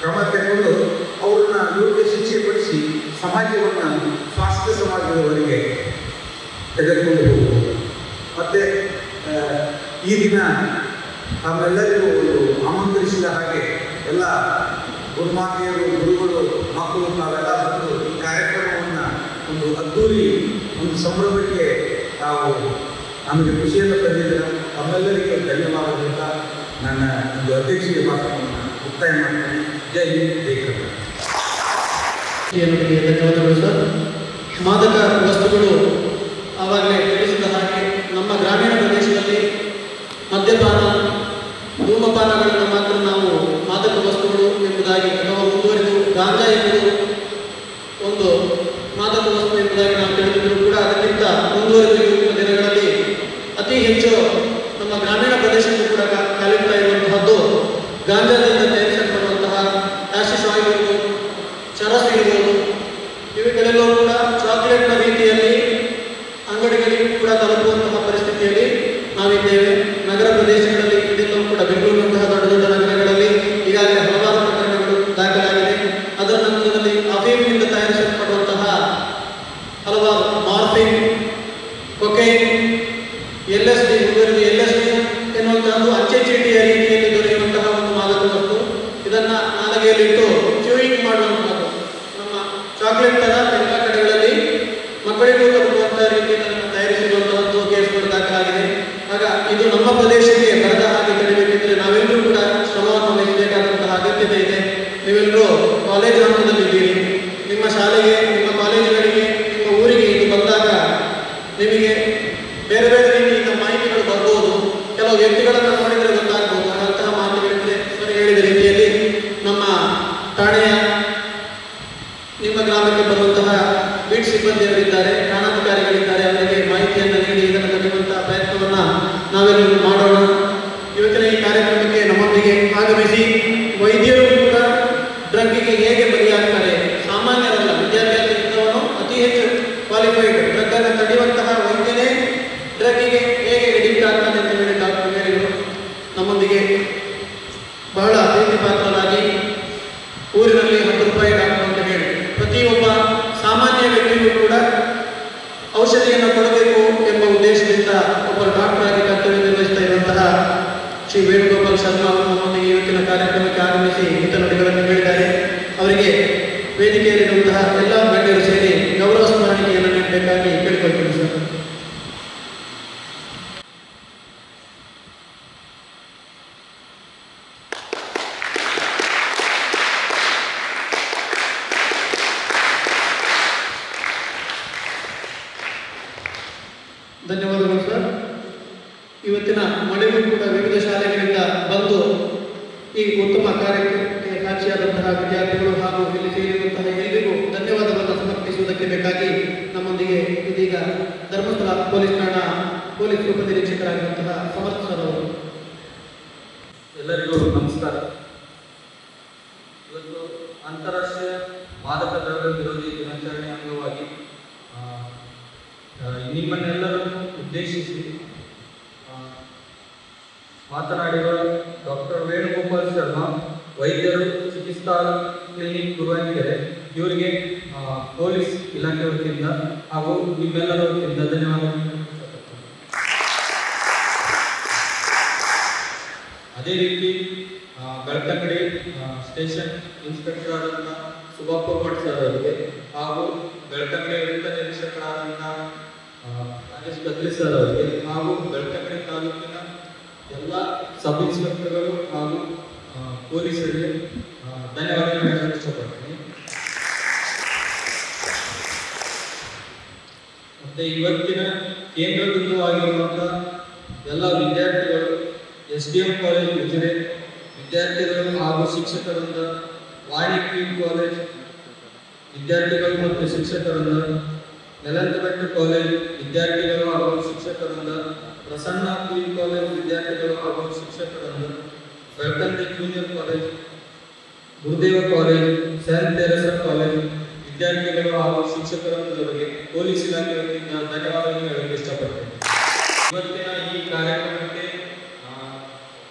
ಕ್ರಮ ತೆಗೆದುಕೊಂಡು ಅವ್ರನ್ನ ಯೋಗ್ಯ ಶಿಕ್ಷೆ ಪಡಿಸಿ ಸಮಾಜವನ್ನು ಸ್ವಾಸ್ಥ್ಯ ಸಮಾಜದವರೆಗೆ ತೆಗೆದುಕೊಂಡು ಹೋಗುವುದು. ಮತ್ತು ಈ ದಿನ ತಾವೆಲ್ಲರಿಗೂ ಒಂದು ಆಮಂತ್ರಿಸಿದ ಹಾಗೆ ಎಲ್ಲ ಗುರುಮಾತೆಯರು, ಗುರುಗಳು, ಮಕ್ಕಳು ತಾವೆಲ್ಲ ಬಂದು ಈ ಕಾರ್ಯಕ್ರಮವನ್ನು ಒಂದು ಅದ್ದೂರಿ ಒಂದು ಸಂಭ್ರಮಕ್ಕೆ ತಾವು ನಮಗೆ ಖುಷಿಯನ್ನು ತಂದಿದ್ದೀರ. ತಮ್ಮೆಲ್ಲರಿಗೂ ಧನ್ಯವಾದಗಳಿಂದ ನನ್ನ ಒಂದು ಅಧ್ಯಕ್ಷೀಯ ಭಾಷಣವನ್ನು ಮುಕ್ತಾಯ ಮಾಡ್ತೀನಿ. ಜೈ ಹಿಂದ್, ಜೈ ಕರ್ನಾಟಕ. ಧನ್ಯವಾದಗಳು ಸರ್. ಮಾದಕ ವಸ್ತುಗಳು ಆವಾಗಲೇ ತಿಳಿಸಿದ ಹಾಗೆ ನಮ್ಮ ಗ್ರಾಮೀಣ ಪ್ರದೇಶದಲ್ಲಿ ಮದ್ಯಪಾನ, ಧೂಮಪಾನಗಳನ್ನು ಮಾತ್ರ ನಾವು ಮಾದಕ ವಸ್ತುಗಳು ಎಂಬುದಾಗಿ ಅಥವಾ ಮುಂದುವರಿದು ಗಾಂಜಾ ಎಂಬುದು ಒಂದು ಮಾದಕ ವಸ್ತು ಎಂಬುದಾಗಿ ನಾವು ತಿಳಿದಿದ್ದರೂ ಕೂಡ ಅದಕ್ಕಿಂತ ಮುಂದುವರೆದು ಇವತ್ತಿನ ದಿನಗಳಲ್ಲಿ ಅತಿ ಹೆಚ್ಚು ನಮ್ಮ ಗ್ರಾಮೀಣ ಪ್ರದೇಶಕ್ಕೂ ಕೂಡ ಕಾಲಿಡ್ತಾ ಇರುವಂತಹದ್ದು ಗಾಂಜಾದಿಂದ ತಯಾರಿಸಲ್ಪಡುವಂತಹ ಆಶಿಶ್ ಆಯಿಲ್ ಇರ್ಬೋದು, ಚರಸ್ ಇರ್ಬೋದು, ಇವುಗಳೆಲ್ಲವೂ ಕೂಡ ಚಾಕ್ಲೇಟ್ನ ರೀತಿಯಲ್ಲಿ ಅಂಗಡಿಗಳಿಗೂ ಕೂಡ ತಲುಪುವಂತಹ ಪರಿಸ್ಥಿತಿಯಲ್ಲಿ ನಾವಿದ್ದೇವೆ. ನಗರ ಪ್ರದೇಶಗಳಲ್ಲಿ ಇದೆಲ್ಲವೂ ಕೂಡ ಬೆಂಗಳೂರಿನಂತಹ ದೊಡ್ಡ ದೊಡ್ಡ ನಗರಗಳಲ್ಲಿ ಈಗಾಗಲೇ ಹಲವಾರು ಪ್ರಕರಣಗಳು ದಾಖಲಾಗಿದೆ. ಅದರ ನಂತರದಲ್ಲಿ ಅಫೀಮಿನಿಂದ ತಯಾರಿಸಲ್ಪಡುವಂತಹ ಹಲವಾರು ಮಾರ್ಫಿನ್, ಕೊಕೈನ್, LSD, LSD ಎನ್ನುವಂತಹದ್ದು ಅಂಚೆ ಚೀಟಿಯ ರೀತಿಯಲ್ಲಿ ದೊರೆಯುವಂತಹ ಒಂದು ಮಾದಕ ವಸ್ತು. ಇದನ್ನ ನಾಲಿಗೆಯಲ್ಲಿಟ್ಟು ಚ್ಯೂಯಿಂಗ್ ಮಾಡುವಂತಹದ್ದು ನಮ್ಮ ಚಾಕ್ಲೇಟ್ ತರ ಎಲ್ಲ ಕಡೆಗಳಲ್ಲಿ ಮಕ್ಕಳಿಗೂ ತಲುಪುವಂತಹ ರೀತಿಯಲ್ಲಿ ತಯಾರಿಸಿರುವಂತಹದ್ದು ಕೇಸ್ಗಳು ದಾಖಲಾಗಿದೆ. ಆಗ ಇದು ನಮ್ಮ ಪ್ರದೇಶಕ್ಕೆ ಬರದ ಹಾಗೆ ತಡೆಯಬೇಕಿದ್ರೆ ನಾವೆಲ್ಲರೂ ಕೂಡ ಶ್ರಮವನ್ನು ವಹಿಸಬೇಕಾದಂತಹ ಅಗತ್ಯತೆ ಇದೆ. ನೀವೆಲ್ಲರೂ ಕಾಲೇಜು ಹಂತದಲ್ಲಿದ್ದೀರಿ. ನಿಮ್ಮ ಶಾಲೆಗೆ, ನಿಮ್ಮ ಕಾಲೇಜುಗಳಿಗೆ, ನಿಮ್ಮ ಊರಿಗೆ ಇದು ಬಂದಾಗ ನಿಮಗೆ ಬೇರೆ ಬೇರೆ ರೀತಿಯಿಂದ ಮಾಹಿತಿಗಳು ಬರ್ಬೋದು. ಕೆಲವು ವ್ಯಕ್ತಿಗಳನ್ನು ನೋಡಿದರೆ ಗೊತ್ತಾಗ್ಬೋದು. ಅಂತಹ ಮಾಹಿತಿಗಳಿದ್ರೆ ಸರಿ ಹೇಳಿದ ರೀತಿಯಲ್ಲಿ ನಮ್ಮ ಠಾಣೆಯ ನಿಮ್ಮ ಗ್ರಾಮಕ್ಕೆ ಬರುವಂತಹ ಬೀಟ್ ಸಿಬ್ಬಂದಿಯವರಿದ್ದಾರೆ, ಠಾಣಾಧಿಕಾರಿಗಳಿದ್ದಾರೆ. ಅವರಿಗೆ ಮಾಹಿತಿಯನ್ನು ನೀಡಿ ಇದನ್ನು ತಡೆಯುವಂತಹ ಪ್ರಯತ್ನವನ್ನು ನಾವೆಲ್ಲರೂ ಮಾಡೋಣ. ಇವತ್ತಿನ ಈ ಕಾರ್ಯಕ್ರಮಕ್ಕೆ ನಮ್ಮೊಂದಿಗೆ ಆಗಮಿಸಿ ವೈದ್ಯರು ಕೂಡ ಡ್ರಗ್ಗಿಗೆ ಹೇಗೆ ಬಲಿಯಾಗ್ತಾರೆ, ಸಾಮಾನ್ಯರಲ್ಲ, ವಿದ್ಯಾಭ್ಯಾಸದಿಂದವನು ಅತಿ ಹೆಚ್ಚು ಕ್ವಾಲಿಫೈಡ್ ಡ್ರಗ್ ಅನ್ನು ತಡೆಯುವಂತಹ ವೈದ್ಯನೇ ಡ್ರಗ್ಗಿಗೆ ಹೇಗೆ ಎಡಿಕ್ಟ್ ಆಗ್ತಾನೆ ಅಂತ ಹೇಳಿ ಡಾಕ್ಟರ್ ಹೇಳಿದರು. ನಮ್ಮೊಂದಿಗೆ ಬಹಳ ಪ್ರೀತಿ ಪಾತ್ರರಾಗಿ ಊರಿನಲ್ಲಿ 10 ರೂಪಾಯಿ ಡಾಕ್ಟರ್ ಅಂತ ಹೇಳಿ ಪ್ರತಿಯೊಬ್ಬ ಸಾಮಾನ್ಯ ವ್ಯಕ್ತಿಗೂ ಕೂಡ ಔಷಧಿಯನ್ನು ಕೊಡಬೇಕು ಎಂಬ ಉದ್ದೇಶದಿಂದ ಒಬ್ಬ ಡಾಕ್ಟರ್ ಆಗಿ ಕರ್ತವ್ಯ ನಿರ್ವಹಿಸ್ತಾ ಇರುವಂತಹ ಶ್ರೀ ವೇಣುಗೋಪಾಲ್ ಶರ್ಮಾ ಅವರು ನಮ್ಮೊಂದಿಗೆ ಇವತ್ತಿನ ಕಾರ್ಯಕ್ರಮಕ್ಕೆ ಆಗಮಿಸಿ ಹಿತನುಡಿಗಳನ್ನು ಹೇಳಿದ್ದಾರೆ. ಅವರಿಗೆ ವೇದಿಕೆಯಲ್ಲಿರುವಂತಹ ಎಲ್ಲ ಗಣ್ಯರು ಸೇರಿ ಗೌರವ ಸ್ಮರಣಿಕೆಯನ್ನು ನೀಡಬೇಕಾಗಿ ಕೇಳಿಕೊಳ್ತೀನಿ ಸರ್. ಧನ್ಯವಾದಗಳು ಸರ್. ಇವತ್ತಿನ ಮಳೆಗೂ ಕೂಡ ವಿವಿಧ ಶಾಲೆಗಳಿಂದ ಬಂದು ಈ ಉತ್ತಮ ಕಾರ್ಯಕ್ರಮಕ್ಕೆ ಸಾಕ್ಷಿಯಾದಂತಹ ವಿದ್ಯಾರ್ಥಿಗಳು ಹಾಗೂ ಇಲ್ಲಿ ಸೇರಿರುವಂತಹ ಎಲ್ಲರಿಗೂ ಧನ್ಯವಾದವನ್ನು ಸಮರ್ಪಿಸುವುದಕ್ಕೆ ಬೇಕಾಗಿ ನಮ್ಮೊಂದಿಗೆ ಇದೀಗ ಧರ್ಮಸ್ಥಳ ಪೊಲೀಸ್ ಠಾಣಾ ಪೊಲೀಸ್ ಉಪನಿರೀಕ್ಷಕರಾಗಿರುವಂತಹ ಸಮರ್ಥ ಸರ್ ಅವರು. ಎಲ್ಲರಿಗೂ ನಮಸ್ಕಾರ. ಇವತ್ತು ಅಂತಾರಾಷ್ಟ್ರೀಯ ಮಾದಕ ದ್ರವ್ಯ ವಿರೋಧಿ ದಿನಾಚರಣೆ ಅಂಗವಾಗಿ ನಿಮ್ಮನ್ನೆಲ್ಲರನ್ನು ಉದ್ದೇಶಿಸಿ ಮಾತನಾಡಿರುವ ಡಾಕ್ಟರ್ ವೇಣುಗೋಪಾಲ್ ಶರ್ಮಾ, ವೈದ್ಯರು, ಚಿಕಿತ್ಸಾ ಕ್ಲಿನಿಕ್ ಗುರುವಾಂಗೆರೆ, ಇವರಿಗೆ ಪೊಲೀಸ್ ಇಲಾಖೆ ವತಿಯಿಂದ ಹಾಗೂ ನಿಮ್ಮೆಲ್ಲರ ವತಿಯಿಂದ ಧನ್ಯವಾದಗಳು. ಅದೇ ರೀತಿ ಬೆಳ್ತಂಗಡಿ ಸ್ಟೇಷನ್ ಇನ್ಸ್ಪೆಕ್ಟರ್ ಆದಂಥ ಸುಬಾಪುರ್ ಭಟ್ ಸರ್ ಅವರಿಗೆ ಹಾಗೂ ಬೆಳ್ತಂಗಡಿ ವೃತ್ತ ನಿರೀಕ್ಷಕರಾದಂಥ ರಾಜೇಶ್ ಕತ್ರಿ ಸರ್ ಅವರಿಗೆ ಹಾಗೂ ಬೆಳ್ತಂಗಡಿ ತಾಲೂಕಿನ ಎಲ್ಲ ಸಬ್ ಇನ್ಸ್ಪೆಕ್ಟರ್ಗಳು ಹಾಗೂ ಪೊಲೀಸರಿಗೆ ಧನ್ಯವಾದಗಳು ಹೇಳಲು ಇಷ್ಟಪಡ್ತೀನಿ. ಮತ್ತೆ ಇವತ್ತಿನ ಕೇಂದ್ರ ಬಿಂದುವಾಗಿರುವಂಥ ಎಲ್ಲ ವಿದ್ಯಾರ್ಥಿಗಳು, SDM ಕಾಲೇಜ್ ಉಜಿರೆ ವಿದ್ಯಾರ್ಥಿಗಳು ಹಾಗೂ ಶಿಕ್ಷಕರಿಂದ, ವಾಣಿ ಕ್ವೀನ್ ಕಾಲೇಜ್ ವಿದ್ಯಾರ್ಥಿಗಳು ಮತ್ತು ಶಿಕ್ಷಕರಿಂದ, ನೆಲಂತಬೆಟ್ಟು ಕಾಲೇಜ್ ವಿದ್ಯಾರ್ಥಿಗಳು ಹಾಗೂ ಶಿಕ್ಷಕರಿಂದ, ಪ್ರಸನ್ನ ಕ್ವೀನ್ ಕಾಲೇಜ್ ವಿದ್ಯಾರ್ಥಿಗಳು ಹಾಗೂ ಶಿಕ್ಷಕರಿಂದ, ಬೆಳ್ತಂಗಡಿ ಜೂನಿಯರ್ ಕಾಲೇಜ್ ಗುರುದೇವ ಕಾಲೇಜ್, ಸೆಂಟ್ ತೆರೇಸಾ ಕಾಲೇಜ್ ವಿದ್ಯಾರ್ಥಿಗಳು ಹಾಗೂ ಶಿಕ್ಷಕರೊಂದಿಗೆ ಪೊಲೀಸ್ ಇಲಾಖೆ ವತಿಯಿಂದ ಧನ್ಯವಾದಗಳನ್ನು ಹೇಳಲು ಇಷ್ಟಪಡ್ತೇನೆ. ಇವತ್ತಿನ ಈ ಕಾರ್ಯಕ್ರಮಕ್ಕೆ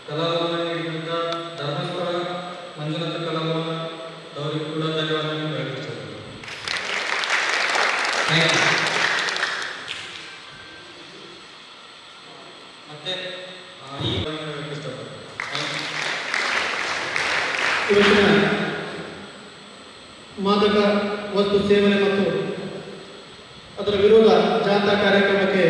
ಕಲಾಭವನ ನೀಡಿದಂಥ ಧರ್ಮಸ್ಥಳ ಮಂಜುನಾಥ ಕಲಾಭವನ ಅವರಿಗೂ ಕೂಡ ಧನ್ಯವಾದಗಳನ್ನು ಹೇಳಲು ಇಷ್ಟಪಡ್ತೇನೆ. Thank you. ಮತ್ತೆ ಈ ಹೇಳಲು ಇಷ್ಟಪಡ್ತೇನೆ. ಇವತ್ತಿನ ಮಾದಕ ವಸ್ತು ಸೇವನೆ ಮತ್ತು ಅದರ ವಿರೋಧ ಜಾಥಾ ಕಾರ್ಯಕ್ರಮಕ್ಕೆ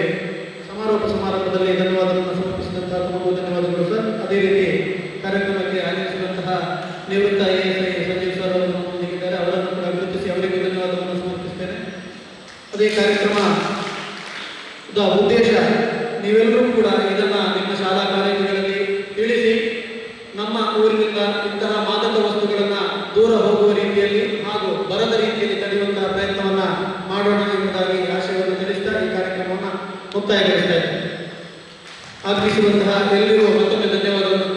ಸಮಾರೋಪ ಸಮಾರಂಭದಲ್ಲಿ ಧನ್ಯವಾದಗಳನ್ನು ಸಮರ್ಪಿಸಿದಂತಹ ತುಂಬ ಧನ್ಯವಾದಗಳು ಸರ್. ಅದೇ ರೀತಿ ಕಾರ್ಯಕ್ರಮಕ್ಕೆ ಆಗಮಿಸಿದಂತಹ ನಿವೃತ್ತ ASI ಸಂಜೀವ್ ಸರ್ ಅವರು ನಮ್ಮೊಂದಿಗಿದ್ದಾರೆ. ಅವರನ್ನು ಕೂಡ ಗುರುತಿಸಿ ಅವರಿಗೆ ಧನ್ಯವಾದವನ್ನು ಸಮರ್ಪಿಸ್ತೇನೆ. ಅದೇ ಕಾರ್ಯಕ್ರಮದ ಉದ್ದೇಶ ನೀವೆಲ್ಲರೂ ಕೂಡ ಇದನ್ನು ನಿಮ್ಮ ಶಾಲಾ ಕಾಲೇಜುಗಳಲ್ಲಿ ತಿಳಿಸಿ ನಮ್ಮ ಊರಿನಿಂದ ಇಂತಹ ಮಾದಕ ವಸ್ತುಗಳನ್ನು ದೂರ ಹೋಗುವ ರೀತಿಯಲ್ಲಿ ಹಾಗೂ ಬರದ ರೀತಿಯಲ್ಲಿ ತಡೆಯುವಂತಹ ಪ್ರಯತ್ನವನ್ನು ಮಾಡೋಣ ಎಂಬುದಾಗಿ ಆಶಯವನ್ನು ತಿಳಿಸ್ತಾ ಈ ಕಾರ್ಯಕ್ರಮವನ್ನು ಮುಕ್ತಾಯಗೊಳಿಸ್ತಾ ಇದ್ದೇನೆ. ಆಗಮಿಸುವಂತಹ ಎಲ್ಲರಿಗೂ ಮತ್ತೊಮ್ಮೆ ಧನ್ಯವಾದವನ್ನು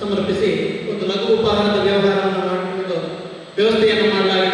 ಸಮರ್ಪಿಸಿ ಒಂದು ಲಘು ಉಪಹಾರದ ವ್ಯವಹಾರವನ್ನು ಮಾಡಿಕೊಂಡು ವ್ಯವಸ್ಥೆಯನ್ನು ಮಾಡಲಾಗಿದೆ.